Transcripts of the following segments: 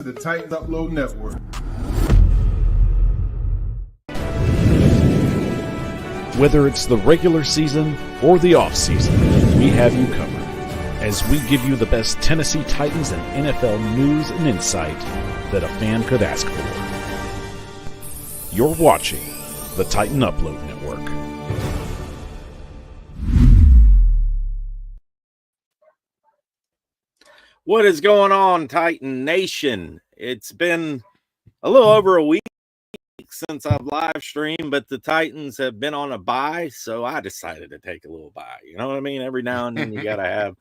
The Titans Upload Network. Whether it's the regular season or the off-season, we have you covered as we give you the best Tennessee Titans and NFL news and insight that a fan could ask for. You're watching the Titan Upload Network. What is going on, Titan Nation? It's been a little over a week since I've live streamed, but the Titans have been on a bye, so I decided to take a little bye. You know what I mean? Every now and then you got to have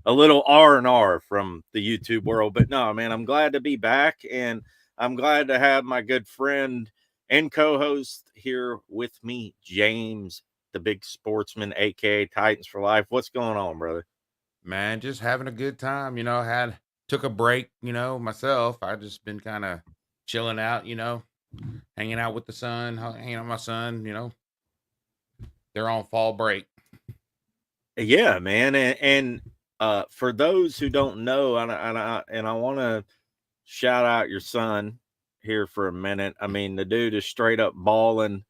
a little R&R from the YouTube world. But no, man, I'm glad to be back, and I'm glad to have my good friend and co-host here with me, James, the big sportsman, a.k.a. Titans for Life. What's going on, brother? Man, just having a good time, took a break, myself. I just been kind of chilling out, hanging out with the son, hanging out with my son, they're on fall break. Yeah, man. And for those who don't know, and I want to shout out your son here for a minute. I mean, the dude is straight up balling,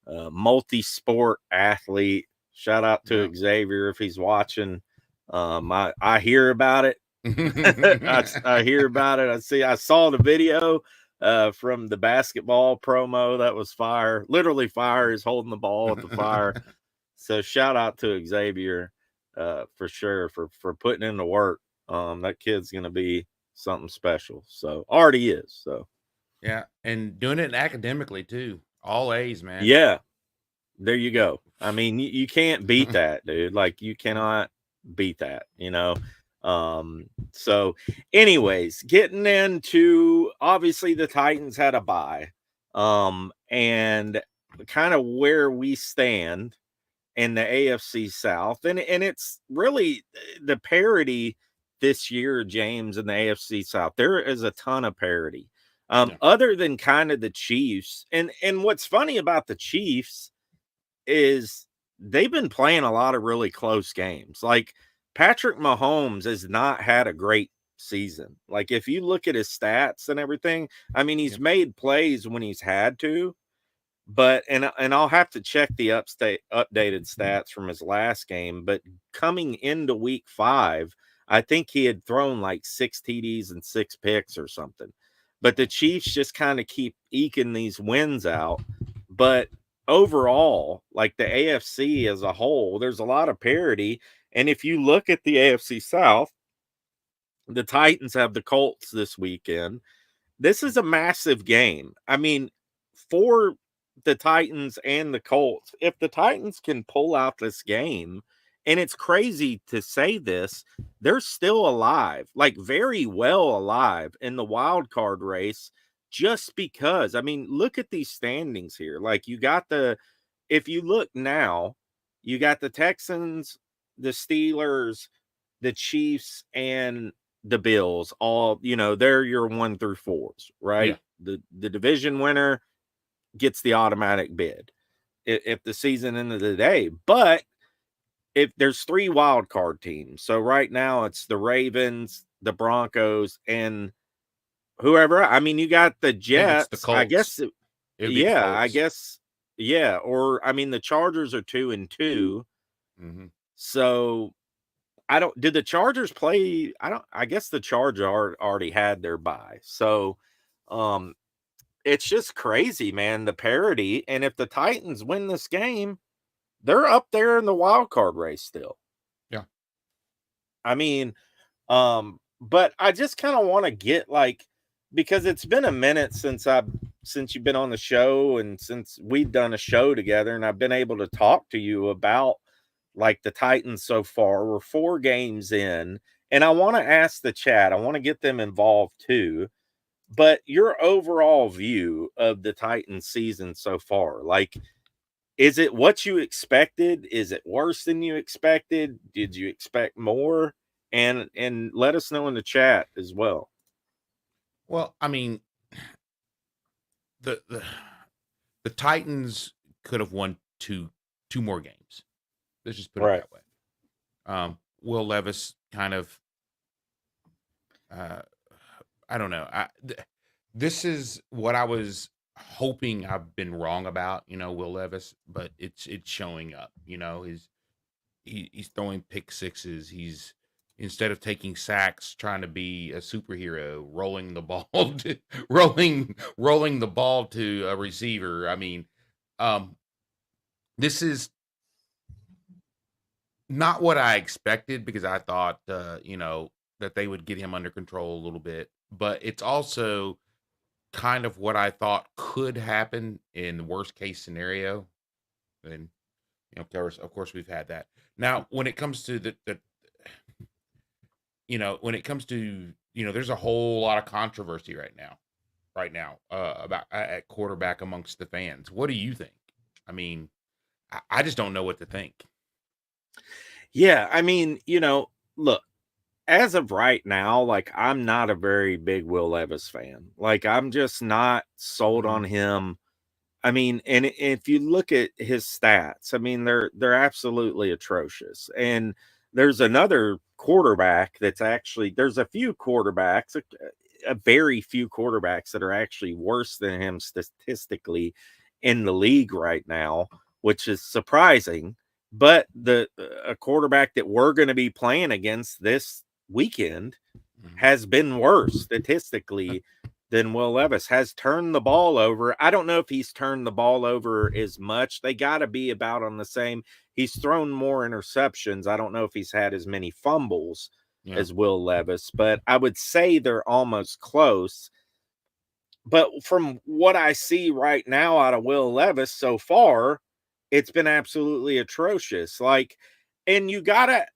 multi-sport athlete. Shout out to Xavier if he's watching. I hear about it. I hear about it. I saw the video from the basketball promo. That was fire. Literally fire. Is holding the ball at the fire. So shout out to Xavier for sure for putting in the work. That kid's gonna be something special. So already is. So yeah, and doing it academically too. All A's, man. Yeah. There you go. I mean, you can't beat that, dude. Like, you cannot beat that, So anyways, getting into, obviously the Titans had a bye, and kind of where we stand in the AFC South, and it's really the parity this year, James, in the AFC South. There is a ton of parity, other than kind of the Chiefs, and what's funny about the Chiefs is they've been playing a lot of really close games. Like, Patrick Mahomes has not had a great season. Like, if you look at his stats and everything, I mean, he's made plays when he's had to, but and I'll have to check the updated stats from his last game. But coming into week 5, I think he had thrown like 6 TDs and 6 picks or something. But the Chiefs just kind of keep eking these wins out. But overall, like the AFC as a whole, there's a lot of parity. And if you look at the AFC South, the Titans have the Colts this weekend. This is a massive game. I mean, for the Titans and the Colts, if the Titans can pull out this game, and it's crazy to say this, they're still alive, like very well alive in the wild card race. Just because, I mean, look at these standings here. Like, if you look now, you got the Texans, the Steelers, the Chiefs, and the Bills. All, they're your 1 through 4s, right? Yeah. The division winner gets the automatic bid if the season ended today. But if there's 3 wild card teams, so right now it's the Ravens, the Broncos, and whoever. I mean, you got the Jets. I guess. I guess. Yeah. Or, I mean, the Chargers are 2-2. Mm-hmm. So did the Chargers play? I guess the Chargers already had their bye. So, it's just crazy, man, the parity. And if the Titans win this game, they're up there in the wild card race still. Yeah. I mean, but I just kind of want to get because it's been a minute since you've been on the show and since we've done a show together, and I've been able to talk to you about like the Titans so far. We're 4 games in, and I want to ask the chat. I want to get them involved too. But your overall view of the Titans season so far, like, is it what you expected? Is it worse than you expected? Did you expect more? And let us know in the chat as well. Well, I mean, the Titans could have won two more games. Let's just put it that way. Will Levis kind of I don't know. This is what I was hoping I've been wrong about, Will Levis, but it's showing up. He's throwing pick sixes. He's instead of taking sacks, trying to be a superhero, rolling the ball to rolling the ball to a receiver. I mean, this is not what I expected because I thought, that they would get him under control a little bit. But it's also kind of what I thought could happen in the worst case scenario. And of course, we've had that. Now, when it comes to when it comes to there's a whole lot of controversy right now about at quarterback amongst the fans. What do you think? I mean, I just don't know what to think. Yeah, I mean, look, as of right now, like I'm not a very big Will Levis fan. Like I'm just not sold on him. I mean, and if you look at his stats, I mean they're absolutely atrocious. And there's another quarterback that's actually there's a few quarterbacks, a very few quarterbacks that are actually worse than him statistically in the league right now, which is surprising. But a quarterback that we're going to be playing against this weekend has been worse statistically than Will Levis, has turned the ball over. I don't know if he's turned the ball over as much. They got to be about on the same. He's thrown more interceptions. I don't know if he's had as many fumbles as Will Levis, but I would say they're almost close. But from what I see right now out of Will Levis so far, it's been absolutely atrocious. Like, and you gotta,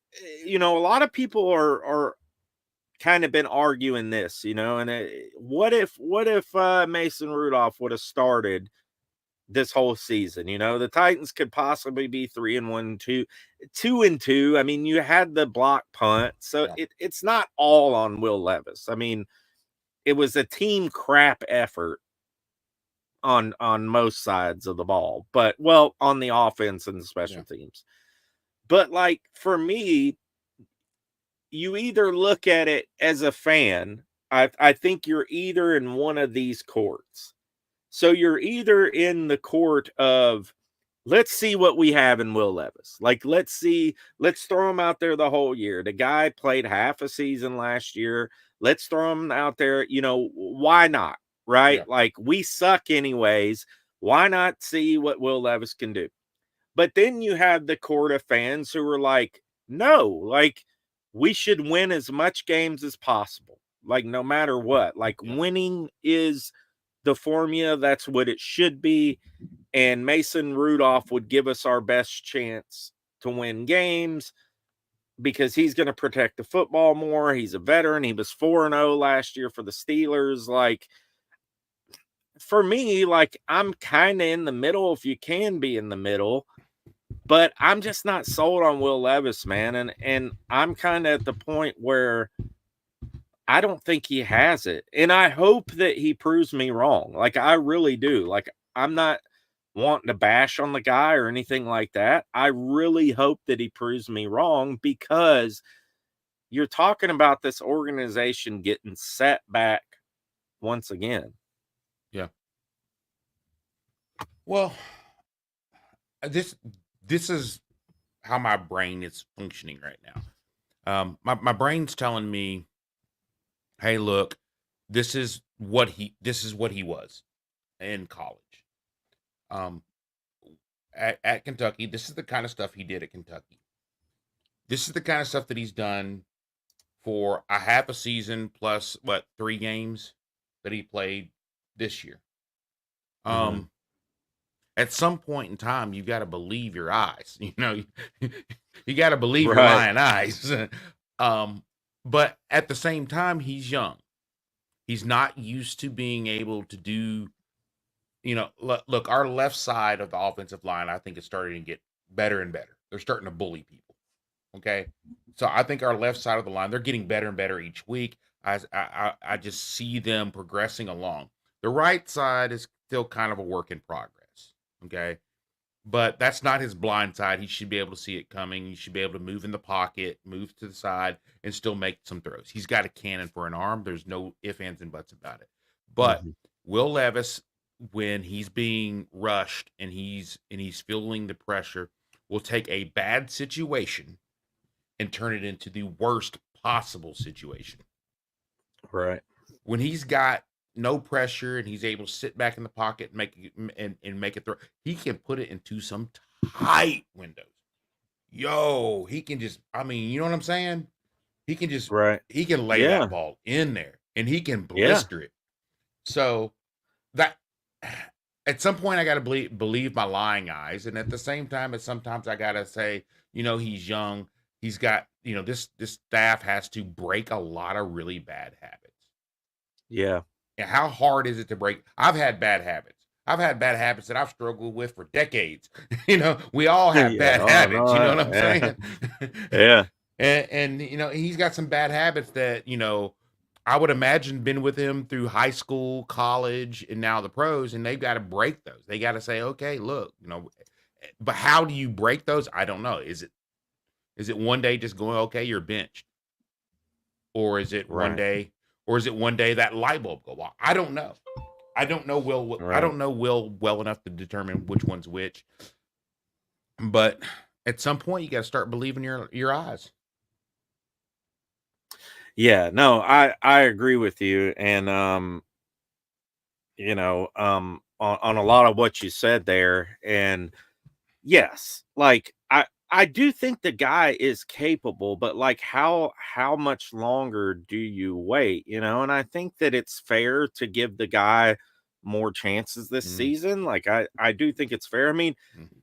a lot of people are kind of been arguing this, and what if Mason Rudolph would have started this whole season? The Titans could possibly be 3-1, 2-2. I mean, you had the block punt, so it's not all on Will Levis. I mean, it was a team crap effort on most sides of the ball, but on the offense and the special teams. But like for me, you either look at it as a fan. I think you're either in one of these courts. So you're either in the court of let's see what we have in Will Levis. Like let's throw him out there the whole year. The guy played half a season last year. Let's throw him out there. Why not? Right? Like we suck anyways. Why not see what Will Levis can do? But then you have the court of fans who are like, no, like we should win as much games as possible. Like no matter what, like winning is the formula. That's what it should be. And Mason Rudolph would give us our best chance to win games because he's going to protect the football more. He's a veteran. He was 4-0 last year for the Steelers. Like, for me, like, I'm kind of in the middle, if you can be in the middle, but I'm just not sold on Will Levis, man. And I'm kind of at the point where I don't think he has it. And I hope that he proves me wrong. Like, I really do. Like, I'm not wanting to bash on the guy or anything like that. I really hope that he proves me wrong because you're talking about this organization getting set back once again. Yeah. Well, this is how my brain is functioning right now. My brain's telling me, hey, look, this is what he was in college. At Kentucky, this is the kind of stuff he did at Kentucky. This is the kind of stuff that he's done for a half a season plus 3 games that he played this year. At some point in time, you got to believe your eyes. You got to believe your lying eyes. But at the same time, he's young. He's not used to being able to do. Look, our left side of the offensive line, I think, is starting to get better and better. They're starting to bully people. Okay, so I think our left side of the line, they're getting better and better each week. I just see them progressing along. The right side is still kind of a work in progress. Okay, but that's not his blind side. He should be able to see it coming. He should be able to move in the pocket, move to the side, and still make some throws. He's got a cannon for an arm. There's no ifs, ands, and buts about it. But Will Levis, when he's being rushed and he's feeling the pressure, will take a bad situation and turn it into the worst possible situation. Right. When he's got no pressure and he's able to sit back in the pocket and make it throw, he can put it into some tight windows. Yo, he can just, I mean, you know what I'm saying? He can just, he can lay that ball in there and he can blister it. So that at some point I got to believe my lying eyes. And at the same time, sometimes I got to say, you know, he's young. He's got, you know, this staff has to break a lot of really bad habits. Yeah. And how hard is it to break? I've had bad habits. I've had bad habits that I've struggled with for decades. You know, we all have bad habits. You know what I'm saying? Yeah. And, you know, he's got some bad habits that, you know, I would imagine been with him through high school, college, and now the pros, and they've got to break those. They got to say, okay, look, you know, but how do you break those? I don't know. Is it one day just going, okay, you're benched? Or is it one day, that light bulb go off? I don't know. I don't know Will. I don't know Will well enough to determine which one's which. But at some point, you got to start believing your eyes. Yeah, no, I agree with you, and you know, on a lot of what you said there, and yes, like I do think the guy is capable, but like how much longer do you wait, you know? And I think that it's fair to give the guy more chances this season. Like I do think it's fair. I mean,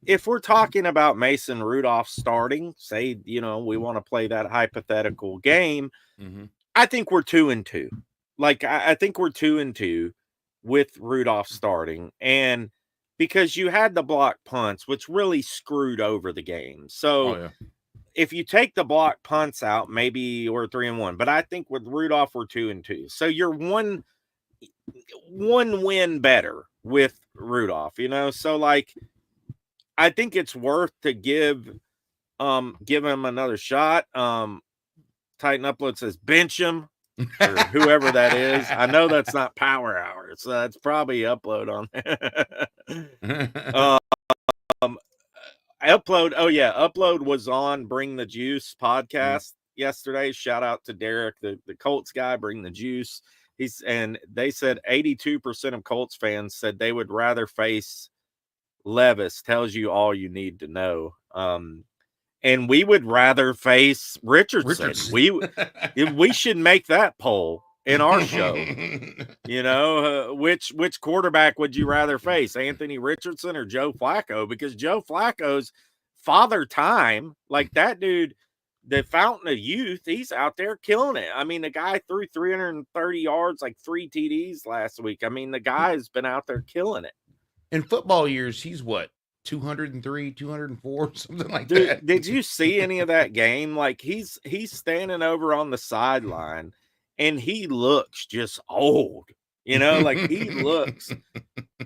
if we're talking about Mason Rudolph starting, say, you know, we want to play that hypothetical game, I think we're 2-2. Like I think we're 2-2 with Rudolph starting, and because you had the block punts, which really screwed over the game. So if you take the block punts out, maybe we're 3-1. But I think with Rudolph, we're 2-2. So you're one win better with Rudolph, you know? So like I think it's worth to give him another shot. Titan Upload says bench him. Or whoever that is. I know that's not Power Hour, so that's probably Upload on there. Upload. Oh yeah, Upload was on Bring the Juice podcast yesterday. Shout out to Derek, the Colts guy. Bring the Juice. And they said 82% of Colts fans said they would rather face Levis. Tells you all you need to know. And we would rather face Richardson. We should make that poll in our show. You know, which quarterback would you rather face, Anthony Richardson or Joe Flacco? Because Joe Flacco's father time, like that dude, the fountain of youth, he's out there killing it. I mean, the guy threw 330 yards, like 3 TDs last week. I mean, the guy's been out there killing it. In football years, he's what? 203, 204, something like Dude, that. Did you see any of that game? Like he's standing over on the sideline and he looks just old, you know, like he looks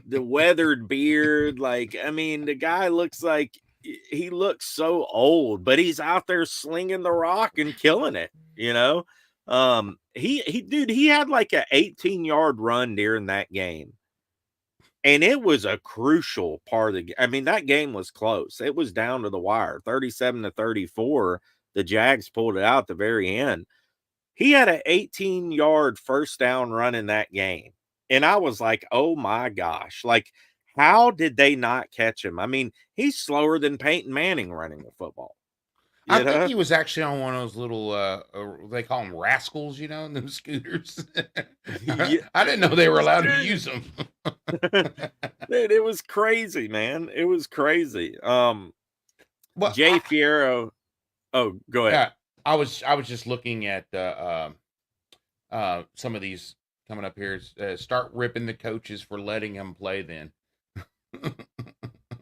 the weathered beard. Like, I mean, the guy looks like he looks so old, but he's out there slinging the rock and killing it, you know? He had like an 18-yard run during that game. And it was a crucial part of the game. I mean, that game was close. It was down to the wire, 37-34. The Jags pulled it out at the very end. He had an 18-yard first down run in that game. And I was like, oh my gosh. Like, how did they not catch him? I mean, he's slower than Peyton Manning running the football. I think he was actually on one of those little, they call them rascals, you know, them scooters. I didn't know they were allowed to use them. Dude, it was crazy, man. It was crazy. Well, Jay Fierro. Oh, go ahead. Yeah, I was just looking at some of these coming up here. Start ripping the coaches for letting him play then.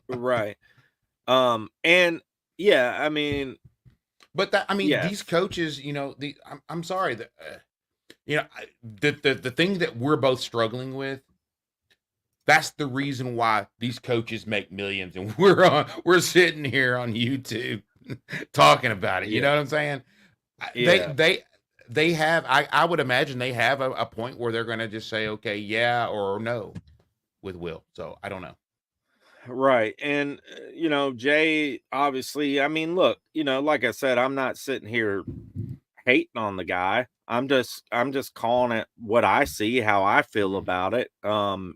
Right. And yeah, I mean, but these coaches, you know, I'm sorry that, you know, the thing that we're both struggling with, That's the reason why these coaches make millions, and we're sitting here on YouTube talking about it. You know what I'm saying? Yeah. They have. I would imagine they have a point where they're going to just say, okay, yeah or no with Will. So I don't know. Right. And, Jay, obviously, I mean, look, like I said, I'm not sitting here hating on the guy. I'm just calling it what I see, how I feel about it.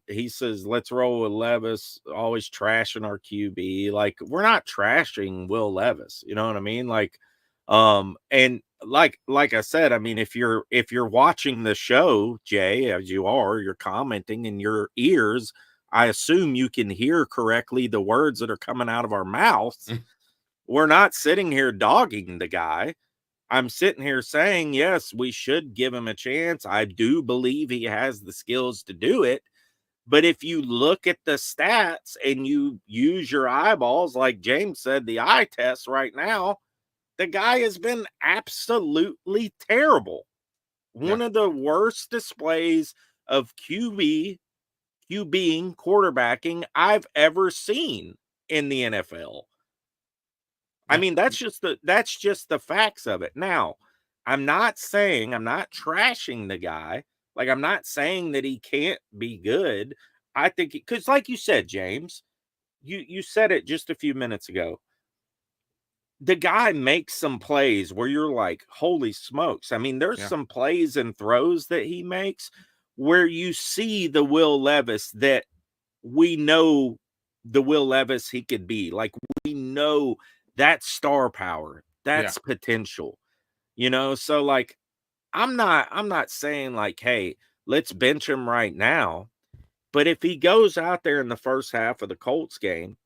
He says, let's roll with Levis, always trashing our QB. Like, we're not trashing Will Levis. You know what I mean? Like, and like I said, I mean, if you're watching the show, Jay, as you're commenting in your ears, I assume you can hear correctly the words that are coming out of our mouths. We're not sitting here dogging the guy. I'm sitting here saying, yes, we should give him a chance. I do believe he has the skills to do it. But if you look at the stats and you use your eyeballs, like James said, the eye test right now, the guy has been absolutely terrible. One of the worst displays of QBing, quarterbacking I've ever seen in the NFL. I mean, that's just the facts of it. Now, I'm not trashing the guy. Like, I'm not saying that he can't be good. I think because, like you said, James, you said it just a few minutes ago. The guy makes some plays where you're like, holy smokes. I mean, there's some plays and throws that he makes where you see the Will Levis that we know the Will Levis he could be. Like, we know that's star power. That's potential. So like I'm not saying like, hey, let's bench him right now. But if he goes out there in the first half of the Colts game,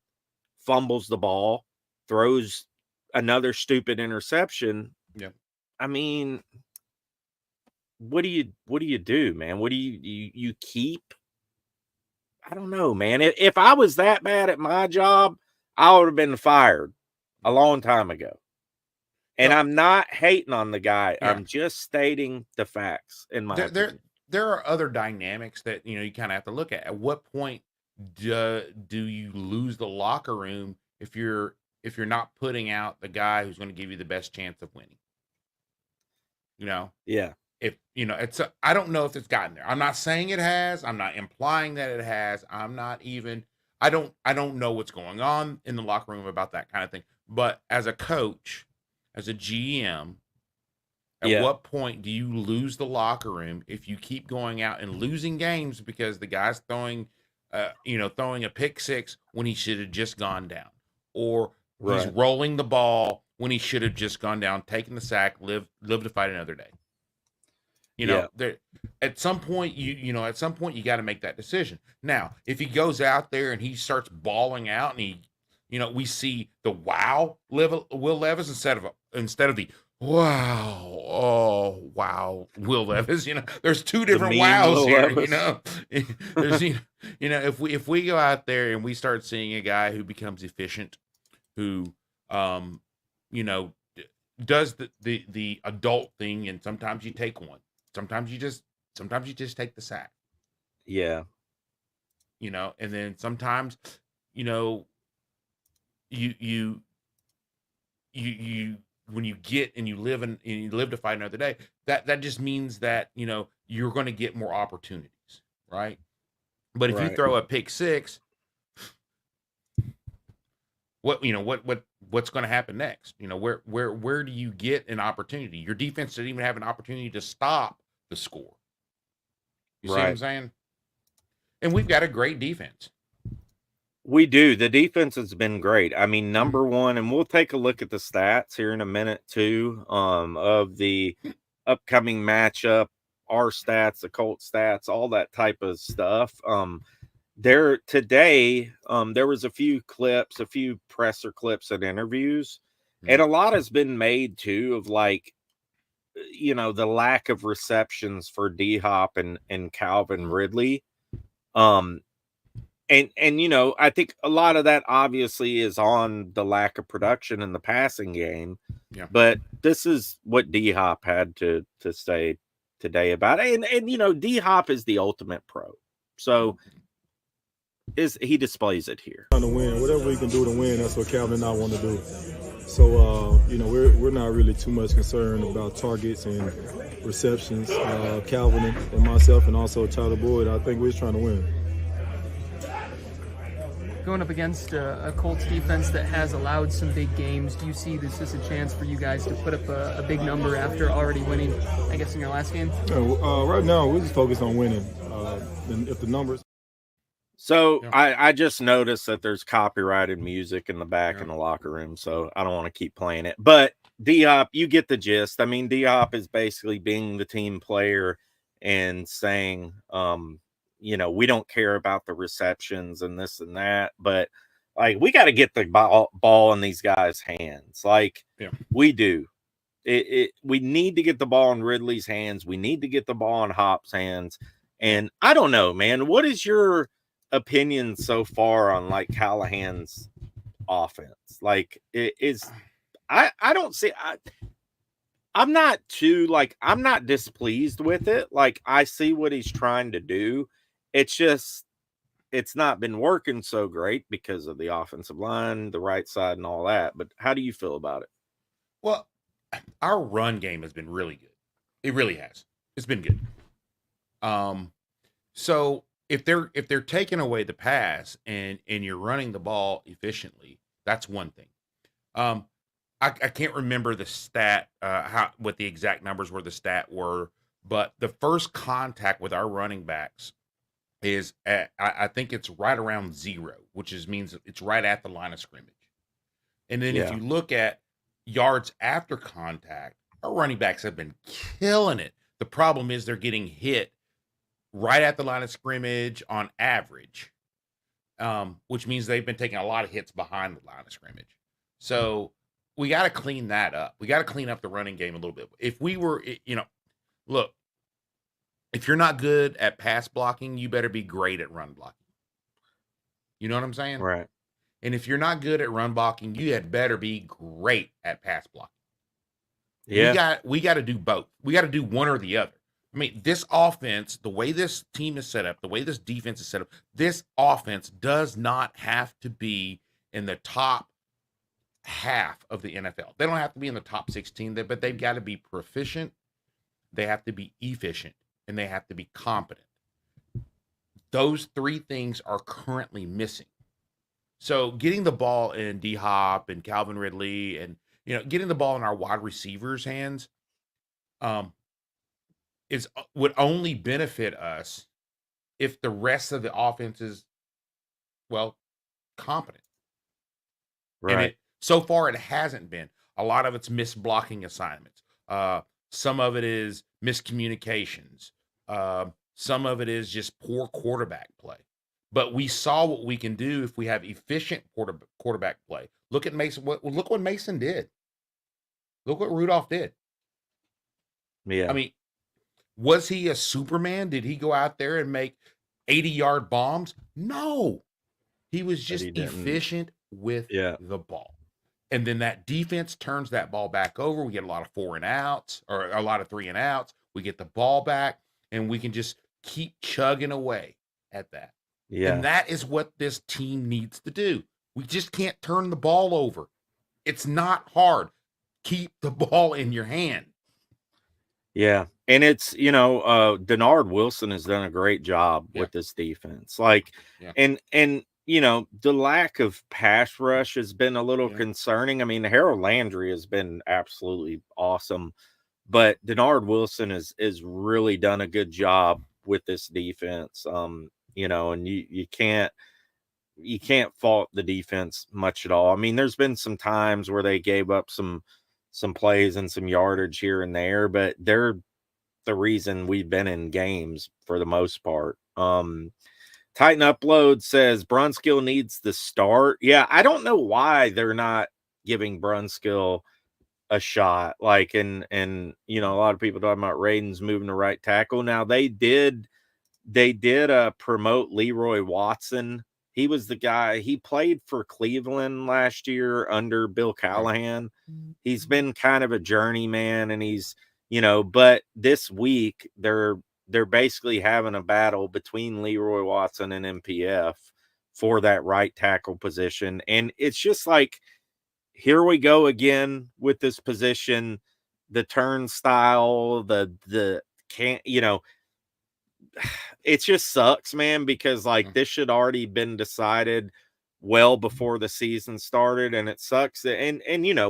fumbles the ball, throws another stupid interception, I mean, what do you do, man? What do you keep? I don't know, man. If I was that bad at my job, I would have been fired a long time ago. And I'm not hating on the guy. I'm just stating the facts in my opinion. There are other dynamics that you kind of have to look at. At what point do you lose the locker room if you're not putting out the guy who's going to give you the best chance of winning? Yeah. If I don't know if it's gotten there. I'm not saying it has. I'm not implying that it has. I'm not even. I don't know what's going on in the locker room about that kind of thing. But as a coach, as a GM, at what point do you lose the locker room if you keep going out and losing games because the guy's throwing a pick six when he should have just gone down, or he's rolling the ball when he should have just gone down, taking the sack, live to fight another day. There at some point you got to make that decision. Now, if he goes out there and he starts bawling out and we see the wow Will Levis instead of the wow, oh wow, Will Levis. There's two different wows here. There's if we go out there and we start seeing a guy who becomes efficient, who does the adult thing, and sometimes you take one, sometimes you just take the sack. Yeah. And then sometimes you when you get and you live to fight another day, that just means that you're going to get more opportunities, right? But if you throw a pick six, what's going to happen next? Where do you get an opportunity? Your defense didn't even have an opportunity to stop the score. You see what I'm saying? And we've got a great defense. We do. The defense has been great. I mean, number one, and we'll take a look at the stats here in a minute too, of the upcoming matchup, our stats, the Colts stats, all that type of stuff. There was a few presser clips and interviews, and a lot has been made too of like, the lack of receptions for D-Hop and Calvin Ridley. And I think a lot of that obviously is on the lack of production in the passing game. Yeah. But this is what D-Hop had to say today about it. And D-Hop is the ultimate pro. So he displays it here. Trying to win, whatever we can do to win, that's what Calvin and I want to do. So, we're not really too much concerned about targets and receptions. Calvin and myself, and also Tyler Boyd, I think we're just trying to win. Going up against a Colts defense that has allowed some big games, do you see this as a chance for you guys to put up a big number after already winning, I guess, in your last game? Right now, we're just focused on winning. And if the numbers... So I just noticed that there's copyrighted music in the back in the locker room, so I don't want to keep playing it. But D-Hop, you get the gist. I mean, D-Hop is basically being the team player and saying, we don't care about the receptions and this and that, but like we got to get the ball in these guys' hands. Like we do. We need to get the ball in Ridley's hands. We need to get the ball in Hop's hands. And I don't know, man, what is your opinion so far on like Callahan's offense? Like I don't see, I'm not displeased with it. Like I see what he's trying to do. It's just, it's not been working so great because of the offensive line, the right side and all that. But how do you feel about it? Well, our run game has been really good. It really has. It's been good. So if they're taking away the pass and you're running the ball efficiently, that's one thing. I can't remember the stat, what the exact numbers were, the stat were, but the first contact with our running backs is at, I think it's right around 0, which means it's right at the line of scrimmage. And then if you look at yards after contact, our running backs have been killing it. The problem is they're getting hit right at the line of scrimmage on average, which means they've been taking a lot of hits behind the line of scrimmage. So we got to clean that up. We got to clean up the running game a little bit. If we were, look, if you're not good at pass blocking, you better be great at run blocking. You know what I'm saying? Right. And if you're not good at run blocking, you had better be great at pass blocking. Yeah. We got to do both. We got to do one or the other. I mean, this offense, the way this team is set up, the way this defense is set up, this offense does not have to be in the top half of the NFL. They don't have to be in the top 16, but they've got to be proficient. They have to be efficient, and they have to be competent. Those 3 things are currently missing. So getting the ball in D-Hop and Calvin Ridley and, getting the ball in our wide receivers' hands would only benefit us if the rest of the offense is, competent. Right. And so far, it hasn't been. A lot of it's missed blocking assignments. Some of it is miscommunications. Some of it is just poor quarterback play. But we saw what we can do if we have efficient quarterback play. Look at Mason. Look what Mason did. Look what Rudolph did. Yeah. I mean, was he a Superman? Did he go out there and make 80-yard bombs? No. He was just efficient with the ball. And then that defense turns that ball back over. We get a lot of 4 and outs or a lot of 3 and outs. We get the ball back and we can just keep chugging away at that. Yeah. And that is what this team needs to do. We just can't turn the ball over. It's not hard. Keep the ball in your hand. Yeah. And it's, Denard Wilson has done a great job with this defense. Like, and the lack of pass rush has been a little concerning. I mean, Harold Landry has been absolutely awesome, but Denard Wilson has really done a good job with this defense. And you can't fault the defense much at all. I mean, there's been some times where they gave up some plays and some yardage here and there, but they're the reason we've been in games for the most part. Titan Upload says Brunskill needs the start. Yeah, I don't know why they're not giving Brunskill a shot. Like, and a lot of people talking about Raiden's moving to right tackle. Now they did promote Leroy Watson. He was the guy. He played for Cleveland last year under Bill Callahan. He's been kind of a journeyman, and he's, but this week they're basically having a battle between Leroy Watson and MPF for that right tackle position. And it's just like, here we go again with this position, the turnstile, the can't, it just sucks, man, because like this should already been decided well before the season started, and it sucks that, and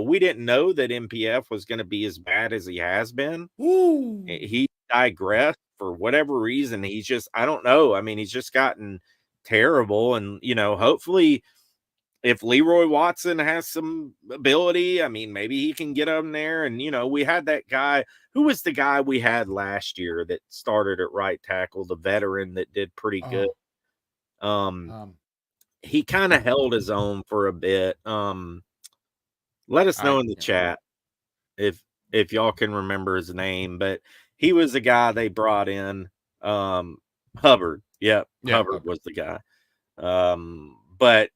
we didn't know that MPF was going to be as bad as he has been. Ooh. He digressed for whatever reason. He's just, I don't know. I mean, he's just gotten terrible, and hopefully if Leroy Watson has some ability, I mean, maybe he can get him there. And, we had that guy. Who was the guy we had last year that started at right tackle, the veteran that did pretty good? He kind of held his own for a bit. Let us know in the chat if y'all can remember his name, but he was the guy they brought in. Hubbard. Yep. Hubbard was the guy. But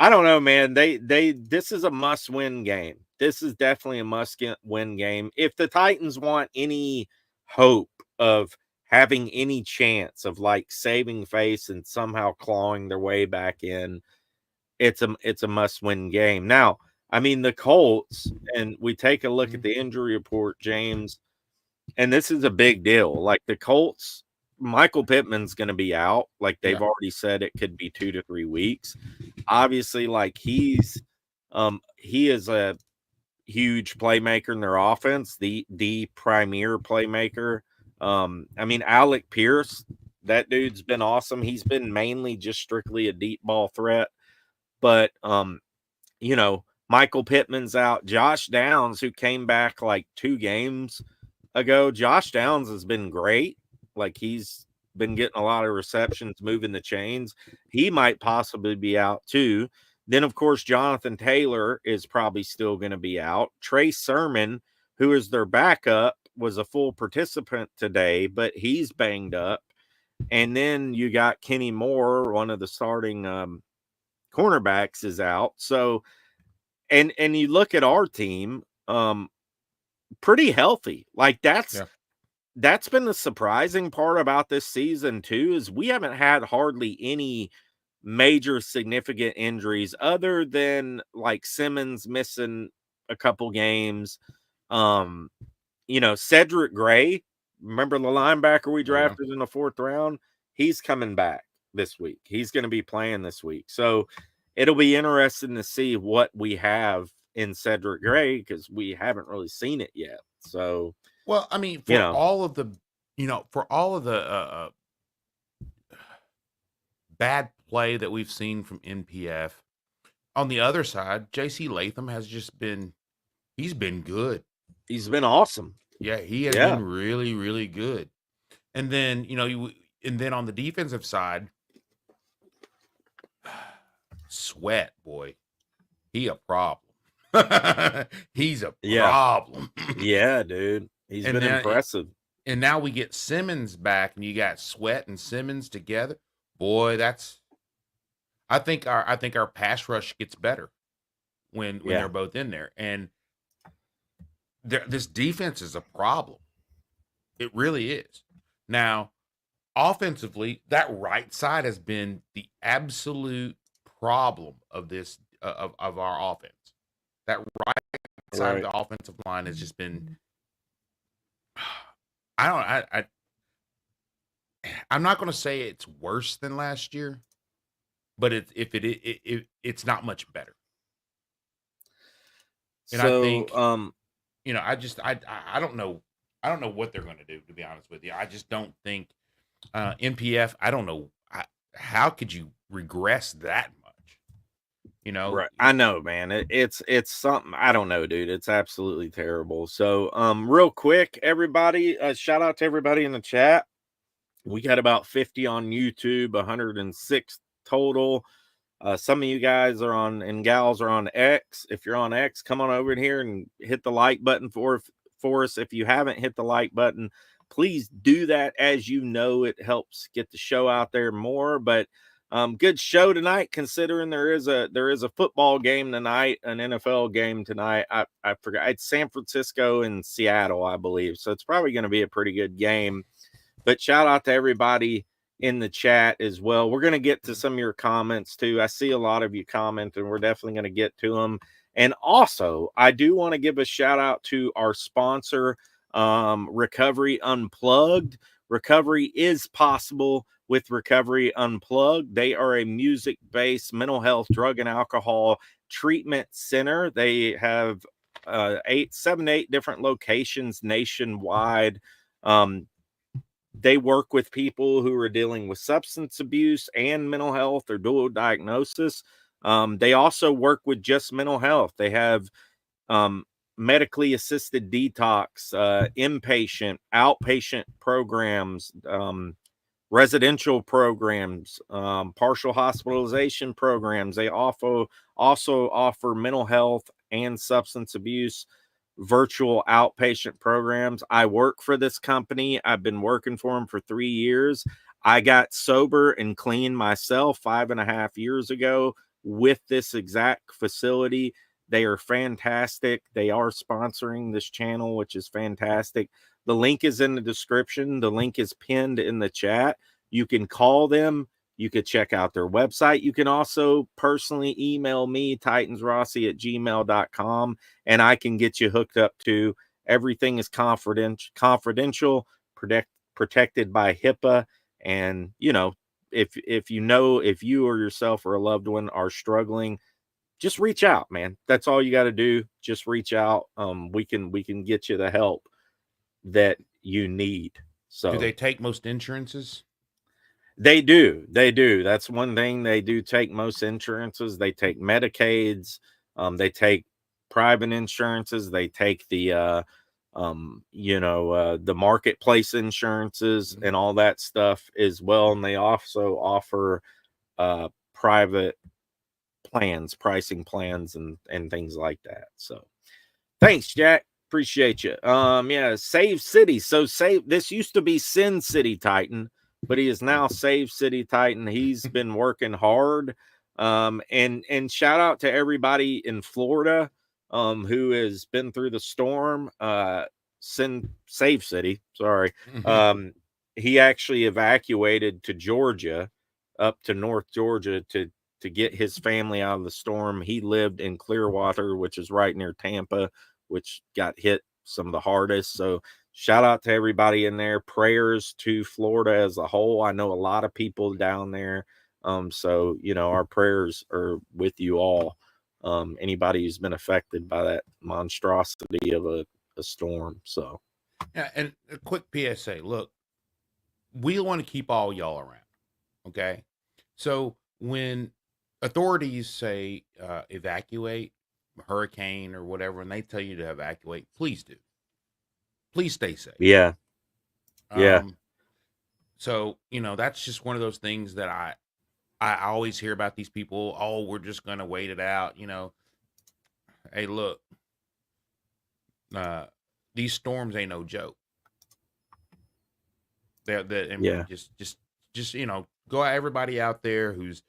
I don't know, man. This is a must-win game. This is definitely a must-win game. If the Titans want any hope of having any chance of like saving face and somehow clawing their way back in, it's a must-win game. Now, I mean, the Colts, and we take a look at the injury report, James, and this is a big deal. Like the Colts, Michael Pittman's going to be out. Like they've already said, it could be 2 to 3 weeks. Obviously, like he is a huge playmaker in their offense, the premier playmaker. I mean, Alec Pierce, that dude's been awesome. He's been mainly just strictly a deep ball threat, but Michael Pittman's out. Josh Downs, who came back like 2 games ago, Josh Downs has been great. Like he's been getting a lot of receptions, moving the chains. He might possibly be out too. Then, of course, Jonathan Taylor is probably still going to be out. Trey Sermon, who is their backup, was a full participant today, but he's banged up. And then you got Kenny Moore, one of the starting cornerbacks, is out. So, and you look at our team, pretty healthy. Like that's been the surprising part about this season too, is we haven't had hardly any major significant injuries other than like Simmons missing a couple games. Cedric Gray, remember the linebacker we drafted in the 4th round? He's coming back this week. He's going to be playing this week. So it'll be interesting to see what we have in Cedric Gray, because we haven't really seen it yet. So, well, I mean, for all of the bad play that we've seen from NPF, on the other side, JC Latham has just been, he's been good. He's been awesome. Yeah, he has been really, really good. And then, and then on the defensive side, Sweat, boy, he a problem. He's a problem. Yeah, dude. He's been impressive. And now we get Simmons back, and you got Sweat and Simmons together. Boy, I think our pass rush gets better when they're both in there. And this defense is a problem. It really is. Now, offensively, that right side has been the absolute problem of this of our offense. That right side of the offensive line has just been. I'm not going to say it's worse than last year, but it's not much better. And so, I think I don't know what they're going to do, to be honest with you. I just don't think NPF. I don't know how could you regress that much. Right. I know, man. It's something. I don't know, dude. It's absolutely terrible. So, real quick, everybody, shout out to everybody in the chat. We got about 50 on YouTube, 106 total. Some of you guys are on and gals are on X. If you're on X, come on over here and hit the like button for us. If you haven't hit the like button, please do that. As you know, it helps get the show out there more. But good show tonight, considering there is a football game tonight, an NFL game tonight. I forgot, it's San Francisco and Seattle, I believe. So it's probably going to be a pretty good game. But shout out to everybody in the chat as well. We're going to get to some of your comments too. I see a lot of you comment, and we're definitely going to get to them. And also, I do want to give a shout out to our sponsor, Recovery Unplugged. Recovery is possible with Recovery Unplugged. They are a music-based mental health, drug, and alcohol treatment center. They have 7 to 8 different locations nationwide. They work with people who are dealing with substance abuse and mental health or dual diagnosis. They also work with just mental health. They have medically assisted detox, inpatient, outpatient programs, residential programs, partial hospitalization programs. They also offer mental health and substance abuse virtual outpatient programs. I work for this company. I've been working for them for 3 years. I got sober and clean myself 5.5 years ago with this exact facility. They are fantastic. They are sponsoring this channel, which is fantastic. The link is in the description. The link is pinned in the chat. You can call them. You could check out their website. You can also personally email me, titansrossi@gmail.com, and I can get you hooked up to. Everything is confidential, protected by HIPAA. And, you know, if you or yourself or a loved one are struggling, just reach out, man. That's all you got to do. Just reach out. We can get you the help that you need. So do they take most insurances? They do. That's one thing. They do take most insurances. They take Medicaids. They take private insurances. They take the the marketplace insurances and all that stuff as well. And they also offer private plans, pricing plans, and things like that. So thanks, Jack. Appreciate you. Save City. So this used to be Sin City Titan, but he is now Save City Titan. He's been working hard. And shout out to everybody in Florida who has been through the storm. Save City, sorry. He actually evacuated to Georgia, up to North Georgia to get his family out of the storm. He lived in Clearwater, which is right near Tampa, which got hit some of the hardest. So shout out to everybody in there. Prayers to Florida as a whole. I know a lot of people down there. So, our prayers are with you all. Anybody who's been affected by that monstrosity of a storm. So, yeah. And a quick PSA, look, we want to keep all y'all around. Okay. So when authorities say evacuate, hurricane or whatever, and they tell you to evacuate, please do. Please stay safe. Yeah. So, that's just one of those things that I always hear about these people. Oh, we're just going to wait it out. Hey, look, these storms ain't no joke. Just go out, everybody out there who's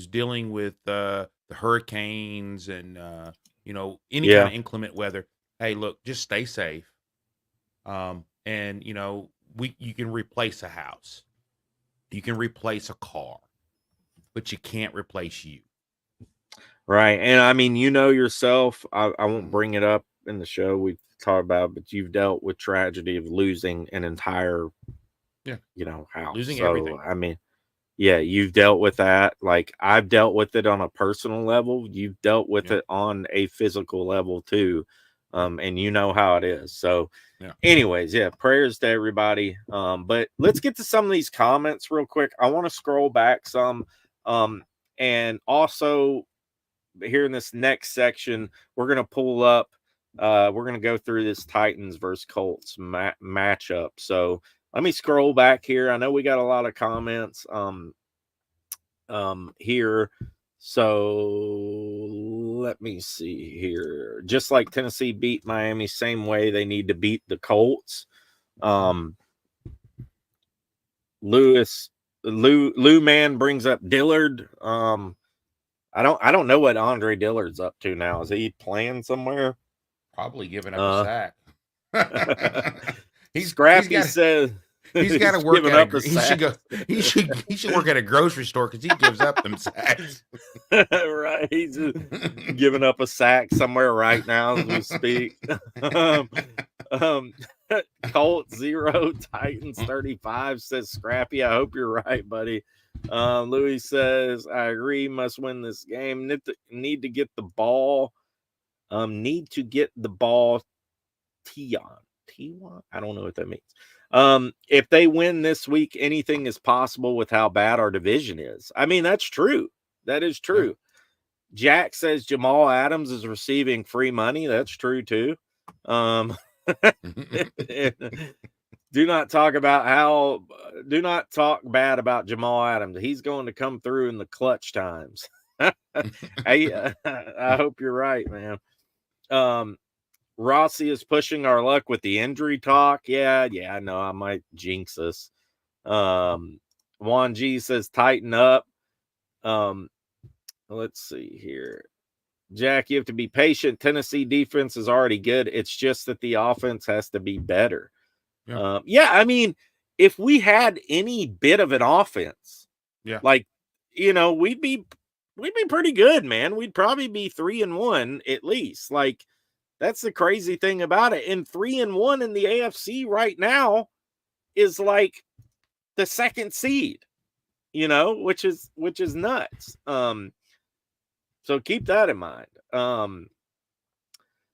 dealing with the hurricanes and any kind of inclement weather. Hey, look, just stay safe. And you can replace a house, you can replace a car, but you can't replace you. Right. And I mean, yourself, I won't bring it up in the show we've talked about, but you've dealt with tragedy of losing an entire house, losing everything. I mean, you've dealt with that. Like, I've dealt with it on a personal level. You've dealt with it on a physical level too. And you know how it is. So anyways, prayers to everybody. But let's get to some of these comments real quick. I want to scroll back some. And also here in this next section, we're going to pull up, we're going to go through this Titans versus Colts matchup. So let me scroll back here. I know we got a lot of comments here. So let me see here. Just like Tennessee beat Miami, same way they need to beat the Colts. Lou Man brings up Dillard. I don't know what Andre Dillard's up to now. Is he playing somewhere? Probably giving up a sack. Scrappy says He's got to He's work giving at up a. a He should go. sack. He should work at a grocery store because he gives up them sacks. Right, he's just giving up a sack somewhere right now as we speak. um, Colts 0, Titans 35, says Scrappy. I hope you're right, buddy. Louis says, I agree, must win this game. Need to get the ball. Need to get the ball. T1. I don't know what that means. If they win this week, anything is possible with how bad our division is. I mean, that's true. That is true. Jack says Jamal Adams is receiving free money. That's true too. Do not talk bad about Jamal Adams. He's going to come through in the clutch times. I hope you're right, man. ROSSI is pushing our luck with the injury talk. Yeah, I know I might jinx us. Juan G says tighten up. Let's see here. Jack, you have to be patient. Tennessee defense is already good. It's just that the offense has to be better. I mean, if we had any bit of an offense, like, we'd be pretty good, man. We'd probably be 3-1 at least. Like, that's the crazy thing about it. And 3-1 in the AFC right now is like the second seed, which is nuts. So keep that in mind.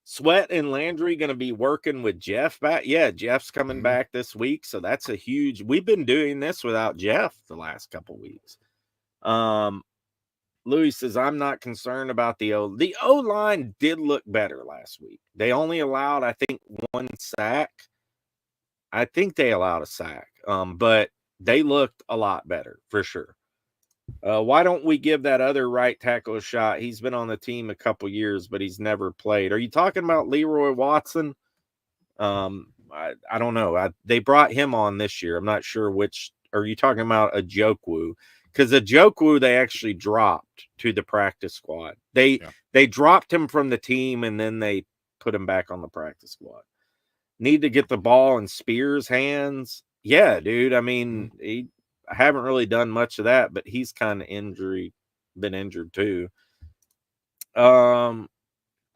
Sweat and Landry going to be working with Jeff back. Yeah, Jeff's coming back this week. So that's a huge, we've been doing this without Jeff the last couple weeks. Louis says, I'm not concerned about the O-line did look better last week. They only allowed, I think, 1 sack. I think they allowed a sack. But they looked a lot better for sure. Why don't we give that other right tackle a shot? He's been on the team a couple years, but he's never played. Are you talking about Leroy Watson? I don't know. They brought him on this year. I'm not sure which. Are you talking about Ajokwu? Because Ajokwu they actually dropped to the practice squad. They dropped him from the team and then they put him back on the practice squad. Need to get the ball in Spears' hands. Yeah, dude. I mean, I haven't really done much of that, but he's kind of been injured too. I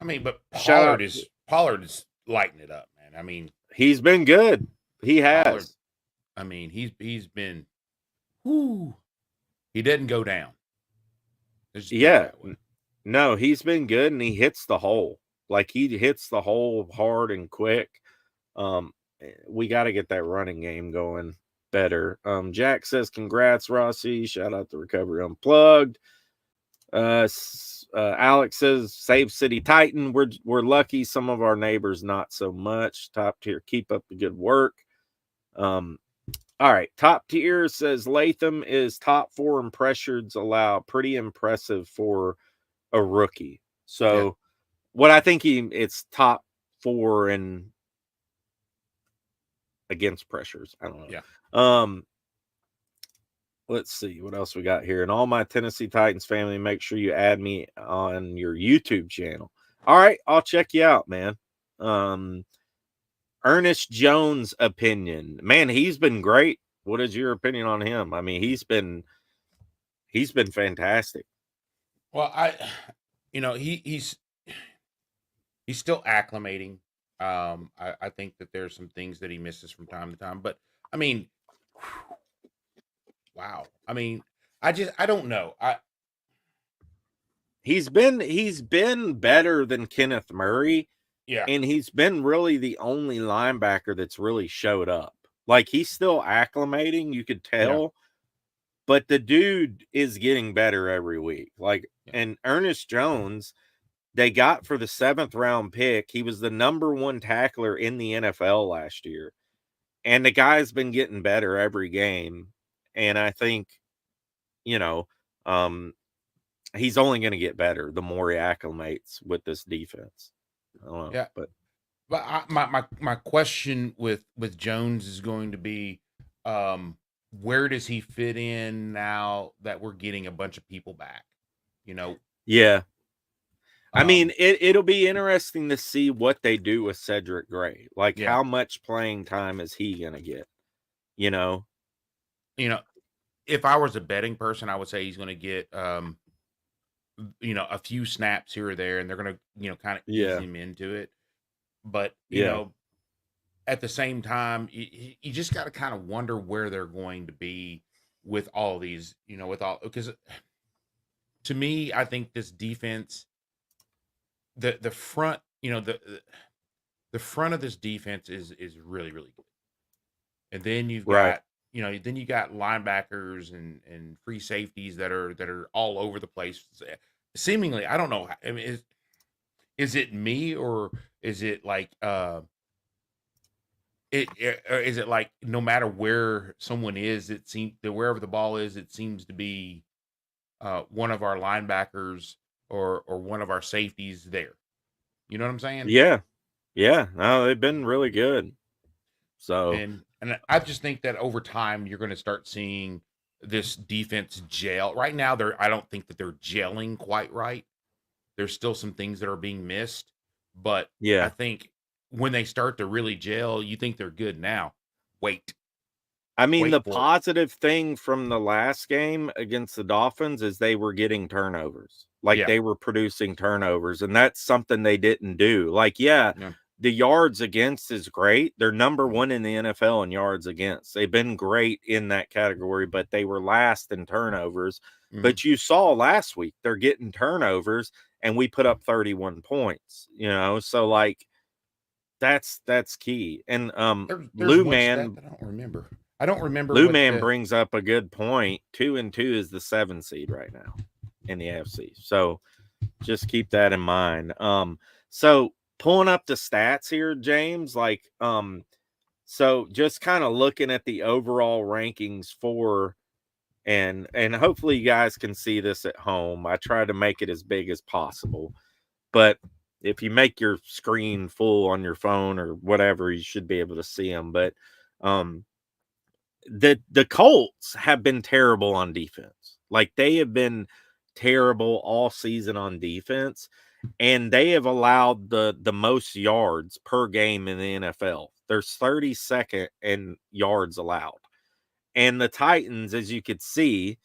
mean, but Pollard is lighting it up, man. I mean, he's been good. He has. Pollard, I mean, he's been. Whoo, he didn't go down. No, he's been good, and he hits the hole. Like he hits the hole hard and quick. We got to get that running game going better. Jack says, congrats, ROSSI. Shout out to Recovery Unplugged. Alex says, save City Titan. We're lucky. Some of our neighbors not so much. Top tier. Keep up the good work. All right. Top tier says Latham is top 4 in pressures allowed. Pretty impressive for a rookie. So what I think it's top 4 in against pressures. I don't know. Let's see what else we got here. And all my Tennessee Titans family, make sure you add me on your YouTube channel. All right, I'll check you out, man. Ernest Jones' opinion. Man, he's been great. What is your opinion on him? I mean, he's been fantastic. Well, he's still acclimating. I think that there's some things that he misses from time to time, but I mean, wow. I mean, I don't know. He's been better than Kenneth Murray. Yeah. And he's been really the only linebacker that's really showed up. Like he's still acclimating, you could tell, but the dude is getting better every week. Like, and Ernest Jones, they got for the 7th round pick. He was the number 1 tackler in the NFL last year. And the guy's been getting better every game. And I think, he's only going to get better the more he acclimates with this defense. I don't know. Yeah. But my question with Jones is going to be, where does he fit in now that we're getting a bunch of people back? Yeah. I mean, it'll be interesting to see what they do with Cedric Gray. Like, how much playing time is he going to get? You know, If I was a betting person, I would say he's going to get, a few snaps here or there, and they're going to, kind of ease yeah, him into it. But, yeah, at the same time, you just got to kind of wonder where they're going to be with all these, because to me, I think this defense, the front, the front of this defense is really, really good. And then you've right. got, linebackers and free safeties that are all over the place. Seemingly, I don't know. I mean, is it me, or is it like or is it like no matter where someone is, it seems that wherever the ball is, it seems to be one of our linebackers or one of our safeties there. You know what I'm saying? Yeah, yeah. No, they've been really good. So And I just think that over time you're going to start seeing this defense gel. Right now, I don't think that they're gelling quite right. There's still some things that are being missed, but I yeah, think when they start to really gel, you think they're good now. Wait, I mean, the wait for it. positive thing from the last game against the Dolphins is they were getting turnovers. Like, Yeah, they were producing turnovers, and that's something they didn't do. Like, yeah, yeah, the yards against is great. They're number one in the NFL in yards against. They've been great in that category, but they were last in turnovers. mhm. But you saw last week, they're getting turnovers, and we put up 31 points, So, like, that's key. And There's Lou one stat Man that I don't remember. I don't remember Lou what Man the. brings up a good point. 2-2 is the 7 seed right now in the AFC. So just keep that in mind. So pulling up the stats here, James, so just kind of looking at the overall rankings for, and hopefully you guys can see this at home. I try to make it as big as possible, but if you make your screen full on your phone or whatever, you should be able to see them. But the Colts have been terrible on defense. Like, they have been terrible all season on defense, and they have allowed the most yards per game in the NFL. There's 32nd in yards allowed. And the Titans, as you could see,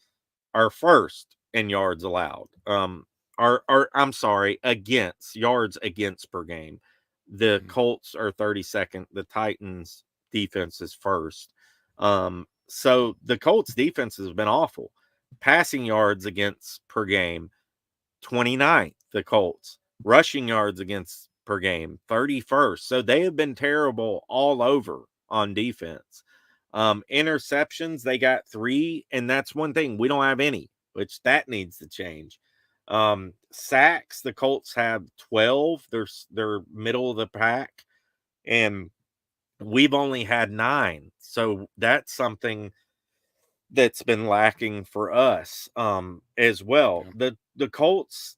are first in yards allowed. I'm sorry, against yards against per game. The Colts are 32nd. The Titans defense is first. So the Colts defense has been awful. Passing yards against per game, 29th, the Colts. Rushing yards against per game, 31st. So they have been terrible all over on defense. Interceptions, they got 3, and that's one thing. We don't have any, which that needs to change. Sacks, the Colts have 12. They're middle of the pack, and we've only had 9. So that's something that's been lacking for us as well. Yeah. The Colts,